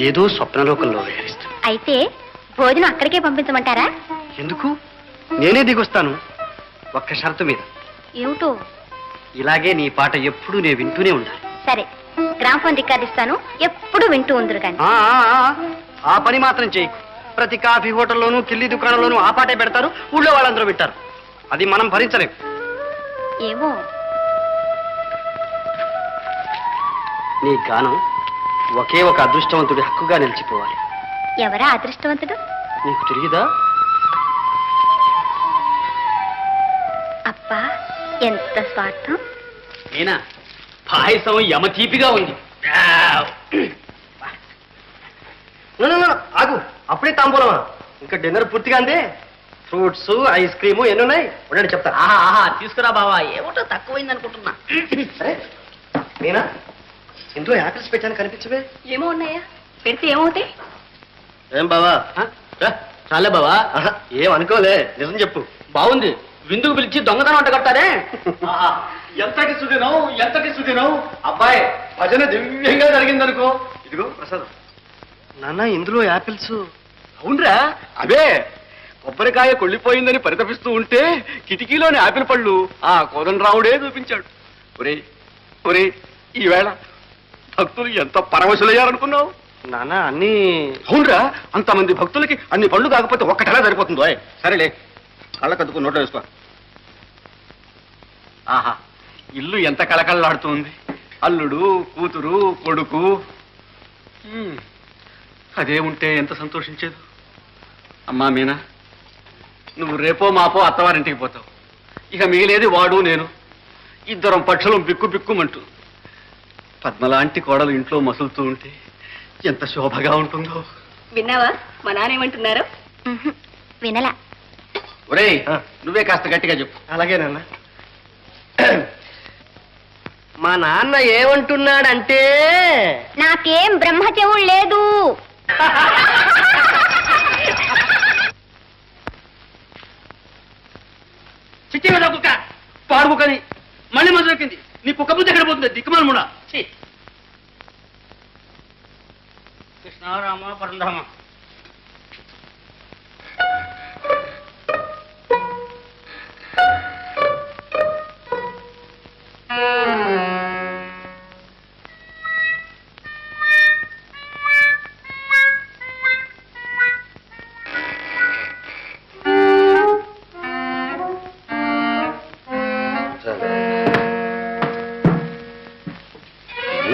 ఏదో స్వప్నలోకంలో విహరిస్తూ. అయితే భోజనం అక్కడికే పంపించమంటారా? ఎందుకు? నేనే దిగొస్తాను, ఒక్క షరతు మీద. ఏమిటో? ఇలాగే నీ పాట ఎప్పుడూ నేను వింటూనే ఉండాలి. సరే, గ్రామ్ఫోన్ రికార్డ్ ఇస్తాను, ఎప్పుడు వింటూ ఉందరు కానీ. ఆ పని మాత్రం చేయకు. ప్రతి కాఫీ హోటల్లోనూ కిల్లి దుకాణంలోనూ ఆ పాటే పెడతారు, ఊళ్ళో వాళ్ళందరూ వింటారు. అది మనం భరించలేం. ఏమో. నీ గానం ఒకే ఒక అదృష్టవంతుడి హక్కుగా నిలిచిపోవాలి. ఎవరా అదృష్టవంతుడు? నీకు తెలియదా? అబ్బా, ఎంత స్వార్థం. మీనా, పాయసం యమతీపిగా ఉంది. ఆగు, అప్పుడే తాంబూలమా? ఇంకా డిన్నర్ పూర్తిగా అందే. ఫ్రూట్స్, ఐస్ క్రీము ఎన్నున్నాయి, ఉండండి చెప్తా. ఆహా, తీసుకురా బావా. ఏమిటో తక్కువైంది అనుకుంటున్నా. సరే నేనా, ఇంట్లో యాపిల్స్ పెట్టాను, కనిపించవే? ఏమో ఉన్నాయా? పెడితే ఏమవుతాయి? ఏం బావా? చాలే బావా. ఏం అనుకోలే, నిజం చెప్పు. బాగుంది. విందుకు పిలిచి దొంగతనం అంట కట్టారే. ఎంతకి సుదినం, ఎంతకి సుదినం. అబ్బాయి, భజన దివ్యంగా జరిగిందనుకో. ఇదిగో ప్రసాదం. నాన్న, ఇందులో యాపిల్స్. అవునరా, అవే కొబ్బరికాయ కొళ్ళిపోయిందని పరితపిస్తూ ఉంటే కిటికీలోని ఆపిల్ పళ్ళు ఆ కోదండరావుడే చూపించాడు. ఒరే ఒరే, ఈవేళ భక్తులు ఎంత పరవశులయ్యారనుకున్నావు? నాన్న, అన్ని. అవునరా, అంతమంది భక్తులకి అన్ని పళ్ళు కాకపోతే ఒక్కటలా సరిపోతుందో? సరేలే, కళ్ళ కద్దుకు నోట్లో వేసుకో. ఆహా, ఇల్లు ఎంత కళకళలాడుతుంది. అల్లుడు, కూతురు, కొడుకు. అదే ఉంటే ఎంత సంతోషించేది. అమ్మా మీనా, నువ్వు రేపో మాపో అత్తవారింటికి పోతావు. ఇక మిగిలేది వాడు నేను. ఇద్దరం పక్షులం బిక్కు బిక్కుమంటూ. పద్మలాంటి కోడలు ఇంట్లో మసులుతూ ఉంటే ఎంత శోభగా ఉంటుందో. విన్నావా మా నానేమంటున్నారు? వినలా. ఒరేయ్, నువ్వే కాస్త గట్టిగా చెప్పు. అలాగే నాన్న. మా నాన్న ఏమంటున్నాడంటే, నాకేం బ్రహ్మచెవుడు లేదు. చిచ్చి కుక్క పాడు కుక్కని మళ్ళీ మందు దొరికింది. నీ కుక్క బుద్ధి ఎక్కడ పోతుంది? దిక్కుమాల ముడా. కృష్ణారామ పరంధామ.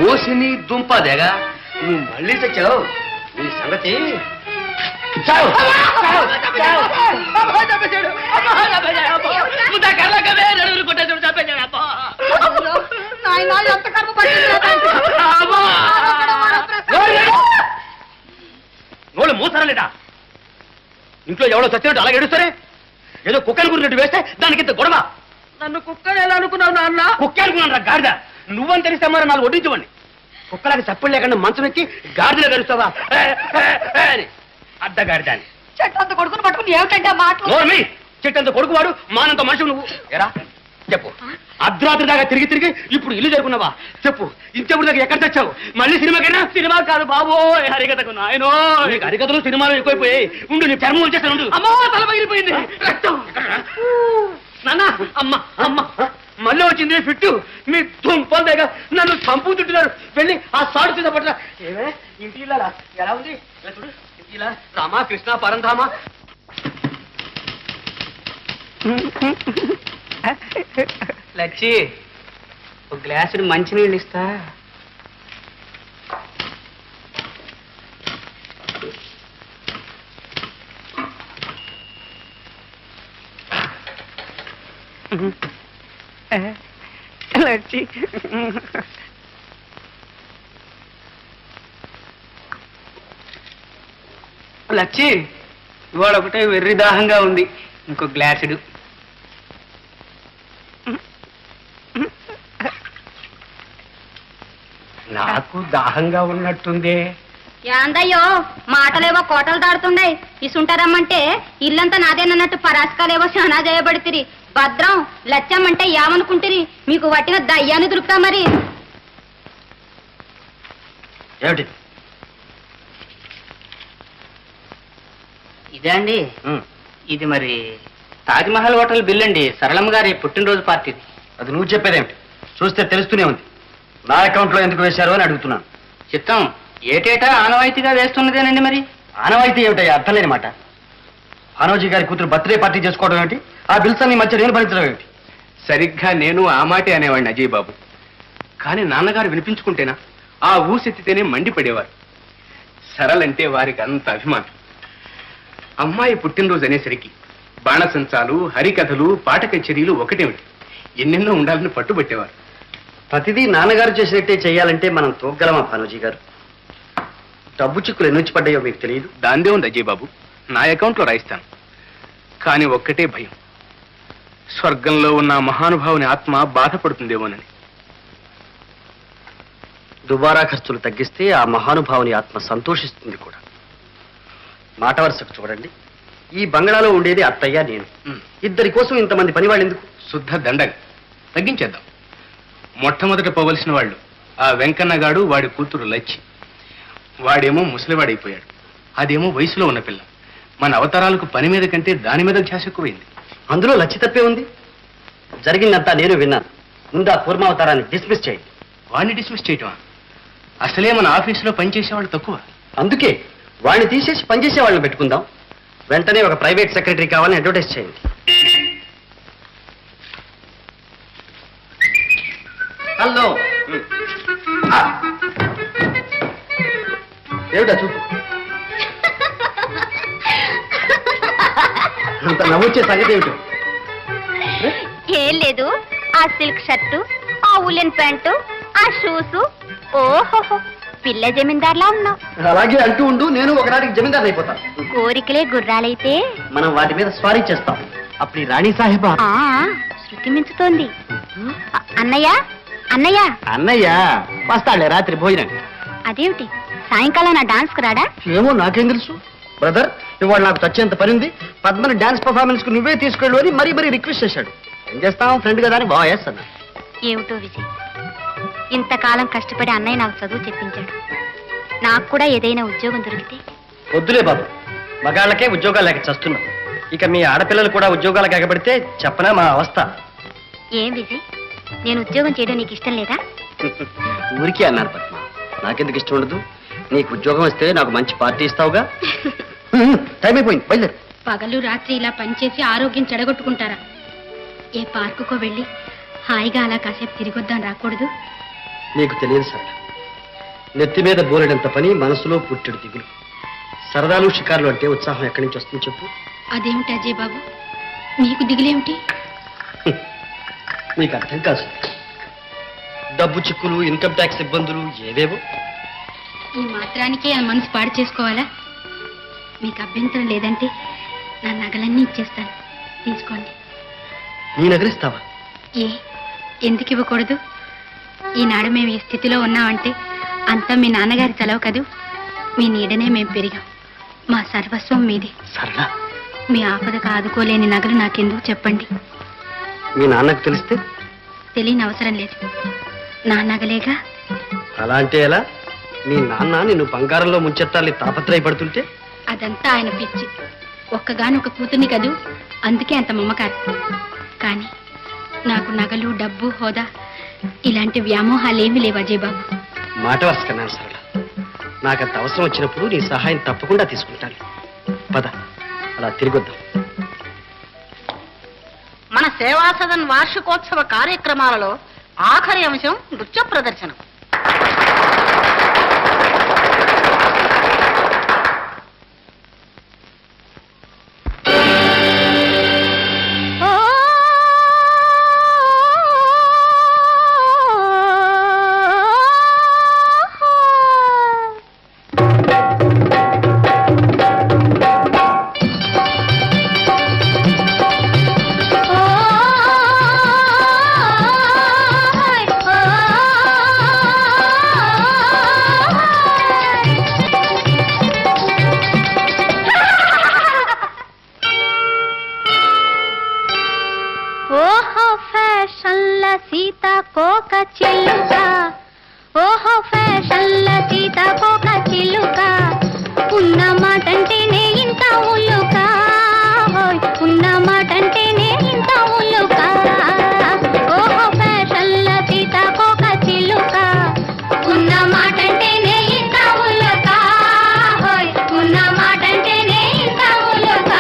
ఓసిని దుంపదేగా, నువ్వు మళ్ళీ తెచ్చావు. నీ సంగతి చావు. ఎంత కర్మ పట్టింది. నోళ్ళు మూసారలేదా? ఇంట్లో ఎవరో చచ్చినట్టు అలా ఏడుస్తారే? ఏదో కుక్కలు గురినట్టు వేస్తే దానికి ఇంత గొడవ. నన్ను కుక్కని ఎలా అనుకున్నావు నాన్న? కుక్క అనుకున్నాను రా గాడిద. నువ్వని తెలిస్తే మరి నాలుగు వడ్డించమండి. కుక్కలాగా చప్పుడు లేకుండా మంచం ఎక్కి గాడిదలో గడుస్తావా అని అడ్డగాడిద అని. చెట్టు అంత కొడుకుని పట్టుకుని ఏమిటంటే ఆ మాటలు? నోర్మి, చెట్టంత కొడుకువాడు, మానంత మనిషి నువ్వు. ఎరా, చెప్పు. అర్ధరాత్రి దాకా తిరిగి తిరిగి ఇప్పుడు ఇల్లు జరుపుకున్నావా? చెప్పు. ఇంతప్పుడు దాకా ఎక్కడ తెచ్చావు? మళ్ళీ సినిమాకైనా? సినిమా కాదు బాబో, హరికథకు నాయనో. నీకు హరికథలు సినిమాలు ఎక్కువైపోయాయి. ఉండు, నీ చర్మం వచ్చేస్తాను. అమ్మో, తల పగిలిపోయింది. రక్తం. నాన్న, అమ్మ అమ్మ మళ్ళీ వచ్చింది ఫిట్టు. మీ దుంపలు దగ్గర నన్ను చంపుతుంటున్నారు. వెళ్ళి ఆ సాడు తీస పట్ల. ఏమే ఇంటి ఇల్లాలా? ఎలా ఉంది? ఇలా చూడు. ఇంటి ఇల్లా రామా కృష్ణ పరంధామా. లచ్చి, ఒక గ్లాసుడు మంచినీళ్ళు ఇస్తా. లచ్చి, లచ్చి, ఇవాళ ఒకటే వెర్రి దాహంగా ఉంది. ఇంకో గ్లాసుడు. నాకు దాహంగా ఉన్నట్టుందే. యాందయ్యో మాటలేవో కోటలు దాడుతుండే. ఇసుంటారమ్మంటే ఇల్లంతా నాదేనన్నట్టు పరాస్కాలేవో చాలా చేయబడితిరి. భద్రం లచ్చమ్మంటే ఏమనుకుంటురి? మీకు వట్టిన దయ్యాన్ని దొరుకుతా మరి. ఏమిటి? ఇదే అండి, ఇది మరి తాజ్మహల్ హోటల్ బిల్ అండి, సరళమ్మ గారి పుట్టినరోజు పార్టీది. అది నువ్వు చెప్పేదేమిటి? చూస్తే తెలుస్తూనే ఉంది. నా అకౌంట్లో ఎందుకు వేశారు అని అడుగుతున్నాను. చిత్తం ఏటేటా ఆనవాయితీగా వేస్తున్నదేనండి. మరి ఆనవాయితీ ఏమిటయ్యా? అర్థం లేని మాట. భానోజీ గారి కూతురు బర్త్డే పార్టీ చేసుకోవడం ఏమిటి? ఆ బిల్స్ అన్ని మధ్య నేను భరించడం ఏమిటి? సరిగ్గా నేను ఆ మాటే అనేవాడిని అజయ్ బాబు. కానీ నాన్నగారు వినిపించుకుంటేనా ఆ ఊసెత్తితేనే మండిపడేవారు. సరళంటే వారికి అంత అభిమానం. అమ్మాయి పుట్టినరోజు అనేసరికి బాణసంచాలు, హరికథలు, పాట కచేరీలు ఒకటేమిటి ఎన్నెన్నో ఉండాలని పట్టుబట్టేవారు. ప్రతిదీ నాన్నగారు చేసినట్టే చేయాలంటే మనం తోగ్గలమా భానోజీ గారు? డబ్బు చిక్కులు ఎన్నొచ్చి పడ్డాయో మీకు తెలియదు. దాందే ఉంది అజయ్ బాబు, నా అకౌంట్లో రాయిస్తాను. కానీ ఒక్కటే భయం, స్వర్గంలో ఉన్న మహానుభావుని ఆత్మ బాధపడుతుందేమోనని. దుబారా ఖర్చులు తగ్గిస్తే ఆ మహానుభావుని ఆత్మ సంతోషిస్తుంది కూడా. మాట వరుసకు చూడండి, ఈ బంగళాలో ఉండేది అత్తయ్య, నేను. ఇద్దరి కోసం ఇంతమంది పనివాళ్ళు ఎందుకు? శుద్ధ దండగా తగ్గించేద్దాం. మొట్టమొదట పోవలసిన వాళ్ళు ఆ వెంకన్నగాడు, వాడి కూతురు లచ్చి. వాడేమో ముసలివాడైపోయాడు, అదేమో వయసులో ఉన్న పిల్ల. మన అవతారాలకు పని మీద కంటే దాని మీద ధ్యాస ఎక్కువైంది. అందులో లచ్చి తప్పే ఉంది. జరిగిందంతా నేను విన్నాను. ముందు ఆ పూర్మావతారాన్ని డిస్మిస్ చేయండి. వాడిని డిస్మిస్ చేయటమా? అసలే మన ఆఫీసులో పనిచేసేవాళ్ళు తక్కువ. అందుకే వాడిని తీసేసి పనిచేసే వాళ్ళని పెట్టుకుందాం. వెంటనే ఒక ప్రైవేట్ సెక్రటరీ కావాలని అడ్వర్టైజ్ చేయండి. హలో, ఏమిటా చూపు? అంత నవ్వొచ్చే సంగతి ఏమిటి? ఏం లేదు, ఆ సిల్క్ షర్టు, ఆ ఉలెన్ ప్యాంటు, ఆ షూసు. ఓహో, పిల్ల జమీందార్లా ఉన్నావు. అలాగే అంటూ ఉండు, నేను ఒకనాటికి జమీందారు అయిపోతాను. కోరికలే గుర్రాలైతే మనం వాటి మీద స్వారీ చేస్తాం. అప్పుడు ఈ రాణి సాహెబా శృతి మించుతోంది. అన్నయ్య అన్నయ్య అన్నయ్య వస్తాడులే రాత్రి భోజనం. అదేమిటి సాయంకాలం నా డాన్స్ కు రాడా? ఏమో నాకేం తెలుసు. బ్రదర్, ఇవాళ నాకు చచ్చేంత పని ఉంది, పద్మని డాన్స్ పర్ఫార్మెన్స్ కు నువ్వే తీసుకెళ్ళు అని మరీ రిక్వెస్ట్ చేశాడు. ఏం చేస్తాం, ఫ్రెండ్ కదా అని బాయస్ అన్నా. ఏమిటో విజయ్, ఇంతకాలం కష్టపడి అన్నయ్య నాకు చదువు చెప్పించాడు. నాకు కూడా ఏదైనా ఉద్యోగం దొరికితే. వద్దులే బాబు, మగాళ్ళకే ఉద్యోగాలు లేక చస్తున్నాం. ఇక మీ ఆడపిల్లలు కూడా ఉద్యోగాలకు ఎగబడితే చెప్పనా మా అవస్థ. ఏం విజయ్, నేను ఉద్యోగం చేయడం నీకు ఇష్టం లేదా? ఊరికే అన్నాను పద్మ, నాకెందుకు ఇష్టం ఉండదు? నీకు ఉద్యోగం వస్తే నాకు మంచి పార్టీ ఇస్తావుగా. టైం అయిపోయింది, బయలుదేరు. పగలు రాత్రి ఇలా పనిచేసి ఆరోగ్యం చెడగొట్టుకుంటారా? ఏ పార్కుకో వెళ్ళి హాయిగా అలా కాసేపు తిరిగొద్దాం రాకూడదు? నీకు తెలియదు సార్, నెత్తి మీద బోలెడంత పని, మనసులో పుట్టెడు దిగులు. సరదాలు షికారులు అంటే ఉత్సాహం ఎక్కడి నుంచి వస్తుంది చెప్పు? అదేమిటి అజయ్ బాబు, నీకు దిగులేమిటి? నీకు అర్థం కాదు. డబ్బు చిక్కులు, ఇన్కమ్ ట్యాక్స్ ఇబ్బందులు ఏవేవో. ఈ మాత్రానికే ఆ మనసు పాడు చేసుకోవాలా? మీకు అభ్యంతరం లేదంటే నా నగలన్నీ ఇచ్చేస్తాను, తీసుకోండి. నీ నగలిస్తావా? ఎందుకు ఇవ్వకూడదు? ఈనాడు మేము ఈ స్థితిలో ఉన్నామంటే అంతా మీ నాన్నగారి చలవ కదూ. మీ నీడనే మేము పెరిగాం. మా సర్వస్వం మీది. సరళ, మీ ఆపదకు ఆదుకోలేని నగలు నాకెందుకు చెప్పండి? మీ నాన్నకు తెలిస్తే? తెలియని అవసరం లేదు. నా నగలేగా. అలా అంటే ఎలా? మీ నాన్న నిన్ను బంగారంలో ముంచెత్తాలని తాపత్రయపడుతుంటే? అదంతా ఆయన పిచ్చి. ఒక్కగానొక కూతుర్ని కదూ, అందుకే అంత మమకారం. కానీ నాకు నగలు, డబ్బు, హోదా ఇలాంటి వ్యామోహాలేమీ లేవు అజయ్ బాబు. మాట వరుస కన్నాను సరళ. నాకంత అవసరం వచ్చినప్పుడు నీ సహాయం తప్పకుండా తీసుకుంటాను. పద, అలా తిరిగొద్దాం. మన సేవా సదన్ వార్షికోత్సవ కార్యక్రమాలలో ఆఖరి అంశం నృత్య ప్రదర్శనం. ఓహో ఫ్యాషన్ల సీతాకోక చిలుక, ఓహో ఫ్యాషన్ల సీతాకోక చిలుక, ఉన్న మాటంటేనే ఇంత ఉల్లుక, ఉన్న మాటంటేనే ఇంత ఉల్లుక. ఓహో ఫ్యాషన్ల సీతాకోక చిలుక, ఉన్న మాటంటేనే ఇంత ఉల్లుక, ఉన్న మాటంటేనే ఇంత ఉల్లుక.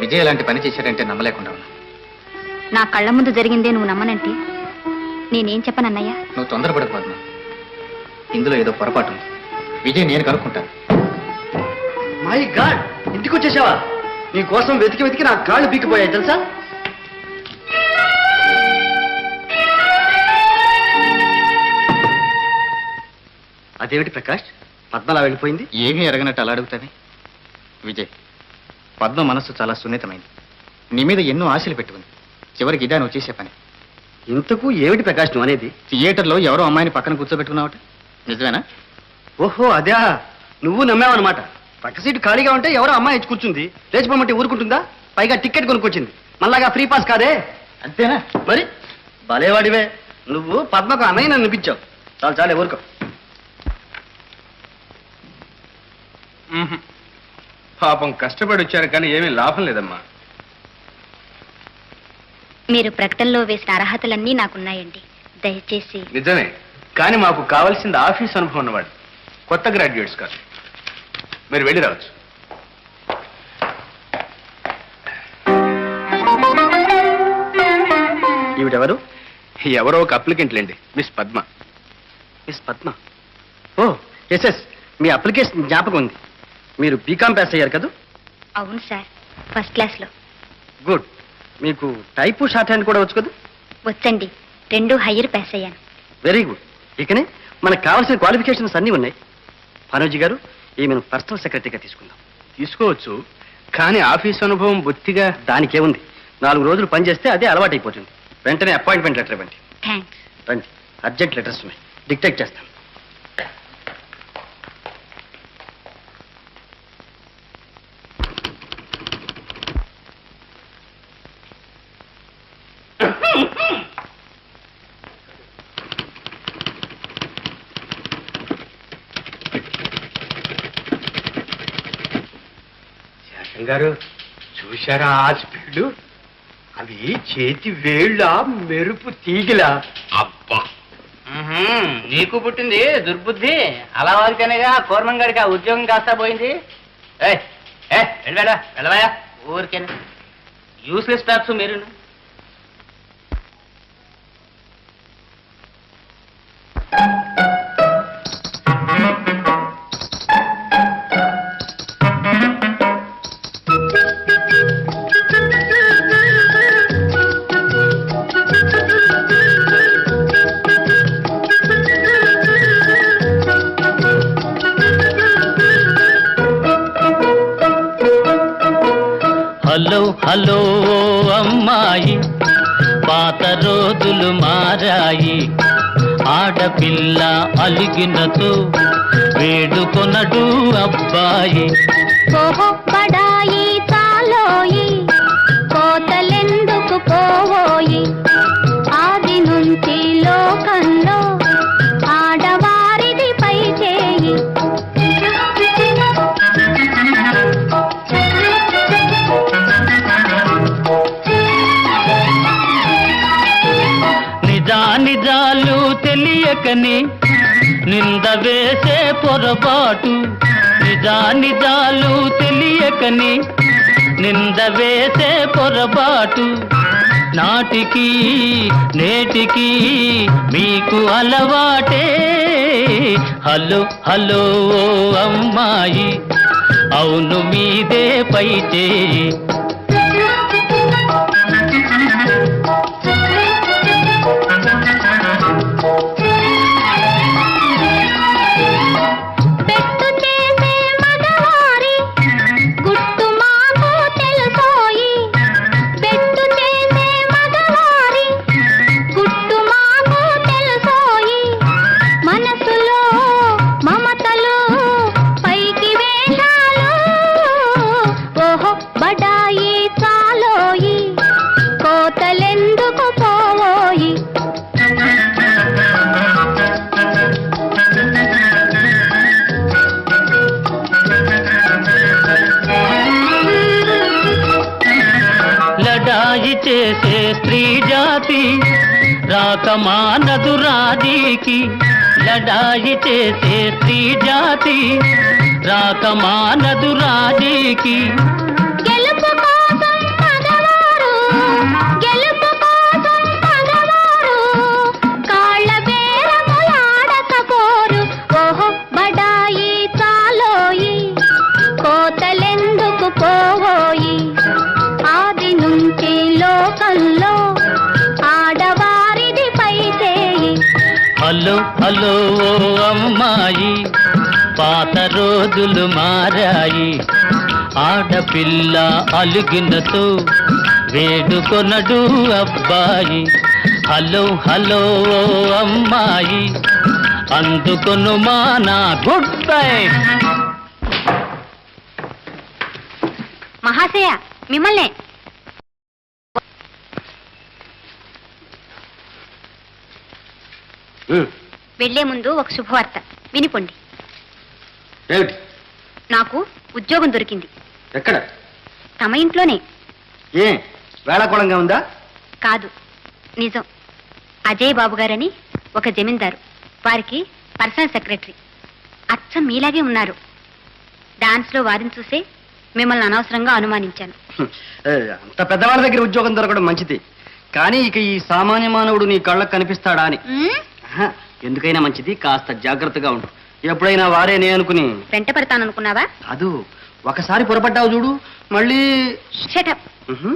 విజయ్ అలాంటి పని చేశాడంటే నమ్మలేకుండా ఉన్నా. నా కళ్ళ ముందు జరిగిందే నువ్వు నమ్మనంటే నేనేం చెప్పనన్నయ్య? నువ్వు తొందరపడకు పద్మ. ఇందులో ఏదో పొరపాటు ఉంది. విజయ్ నేను కనుక్కుంటాను. మై గాడ్, ఇంటికి వచ్చేసావా? నీ కోసం వెతికి వెతికి నా కాళ్ళు బీకిపోయాయి తెలుసా? అదేమిటి ప్రకాష్, పద్మలా వెళ్ళిపోయింది? ఏమీ ఎరగనట్టు అలా అడుగుతుంది. విజయ్, పద్మ మనస్సు చాలా సున్నితమైంది. నీ మీద ఎన్నో ఆశలు పెట్టుకుంది. చివరికి ఇదా నువ్వు చేసే పని. ఇంతకు ఏమిటి ప్రకాష్ నువ్వు అనేది? థియేటర్లో ఎవరో అమ్మాయిని పక్కన కూర్చోబెట్టుకున్నావట, నిజమేనా? ఓహో అదే, నువ్వు నమ్మావన్నమాట. పక్క సీటు ఖాళీగా ఉంటే ఎవరో అమ్మాయి ఇచ్చి కూర్చుంది. లేచిపోమంటే ఊరుకుంటుందా? పైగా టికెట్ కొనుక్కొచ్చింది. మళ్ళాగా ఫ్రీ పాస్ కాదే. అంతేనా? మరి భలేవాడివే నువ్వు. పద్మకు అన్నయ్య నన్ను అనిపించావు. చాలు చాలే ఊరుకో. పాపం కష్టపడి వచ్చారు కానీ ఏమీ లాభం లేదమ్మా. మీరు ప్రకటనలో వేసిన అర్హతలన్నీ నాకున్నాయండి. దయచేసి. నిజమే, కానీ మాకు కావాల్సింది ఆఫీస్ అనుభవం ఉన్నవాడు, కొత్త గ్రాడ్యుయేట్స్ కాదు. మీరు వెళ్ళి రావచ్చు. ఈవిడెవరు? ఎవరో ఒక అప్లికెంట్ లేండి, miss Padma. Miss Padma? Oh yes, మీ అప్లికేషన్ జ్ఞాపకం ఉంది. మీరు బీకామ్ పాస్ అయ్యారు కదా? అవును సార్, ఫస్ట్ క్లాస్లో. గుడ్. మీకు టైపు షార్ట్ హ్యాండ్ కూడా వచ్చు కదా? వచ్చండి, 2 హైయర్ పాస్ అయ్యాను. Very good. ఇకనే మనకు కావాల్సిన క్వాలిఫికేషన్స్ అన్నీ ఉన్నాయి. భానోజీ గారు, ఈమెను పర్సనల్ సెక్రటరీగా తీసుకుందాం. తీసుకోవచ్చు, కానీ ఆఫీస్ అనుభవం బొత్తిగా. దానికేముంది, 4 రోజులు పనిచేస్తే అదే అలవాటైపోతుంది. వెంటనే అపాయింట్మెంట్ లెటర్ ఇవ్వండి. థ్యాంక్స్. రండి, అర్జెంట్ లెటర్స్ ఉన్నాయి, డిక్టేట్ చేస్తాను. గారు చూశారా ఆ స్పీడు? అవి చేతి వేళ్ళ మెరుపు తీగిలా. అబ్బా, నీకు పుట్టింది దుర్బుద్ధి. అలా వాగితేనేగా కోర్మం గారికి ఆ ఉద్యోగం కాస్తా పోయింది. వెళ్ళవయా ఊరికే యూస్లెస్ టాక్స్ మీరు. హలో హలో అమ్మాయి, పాత రోజులు మారాయి. ఆడపిల్ల అలిగినతో వేడుకొనడు అబ్బాయి. ఓహో పడాయి తాలోయి, కోతలెందుకు పోవోయి. ఆది నుంచి లోకంలో ఆడవారిది పై చేయి. నిజాలు తెలియకని నింద వేసే పొరపాటు. నిజాలు తెలియకని నింద వేసే పొరపాటు. నాటికి నేటికి మీకు అలవాటే. హలో హలో అమ్మాయి, అవును మీదే పై చేయి. చేసే స్త్రీ జాతి రాకమానదు రాజీకి. లడాయి చేసే స్త్రీ జాతి రాకమానదు రాజీకి. గెలుపు కోసం హలో హలో ఓ అమ్మాయి, పాత రోజులు మారాయి. ఆడపిల్ల అలిగినతో వేడుకొనడు అబ్బాయి. హలో హలో ఓ అమ్మాయి, అందుకొను మా నా గుడ్ బై. మహాశయ మిమ్మల్నే. వెళ్లే ముందు ఒక శుభవార్త వినిపోండి. ఏమిటి? నాకు ఉద్యోగం దొరికింది. ఎక్కడ? తమ ఇంట్లోనే. ఏ వేళాకోళంగా ఉందా? కాదు, నిజం. అజయ్ బాబు గారని ఒక జమీందారు, వారికి పర్సనల్ సెక్రటరీ. అచ్చం మీలాగే ఉన్నారు. డాన్స్ లో వారిని చూసే మిమ్మల్ని అనవసరంగా అనుమానించాను. అంత పెద్దవాళ్ళ దగ్గర ఉద్యోగం దొరకడం మంచిది, కానీ ఇక ఈ సామాన్య మానవుడు నీ కళ్ళకు కనిపిస్తాడా అని. ఆహా, ఎందుకైనా మంచిది కాస్త జాగ్రత్తగా ఉండు. ఎప్పుడైనా వారేనే అనుకుని వెంట పెడతాననుకున్నావా? కాదు, ఒకసారి పొరపడ్డావు చూడు, మళ్ళీ షటప్. ఉహు.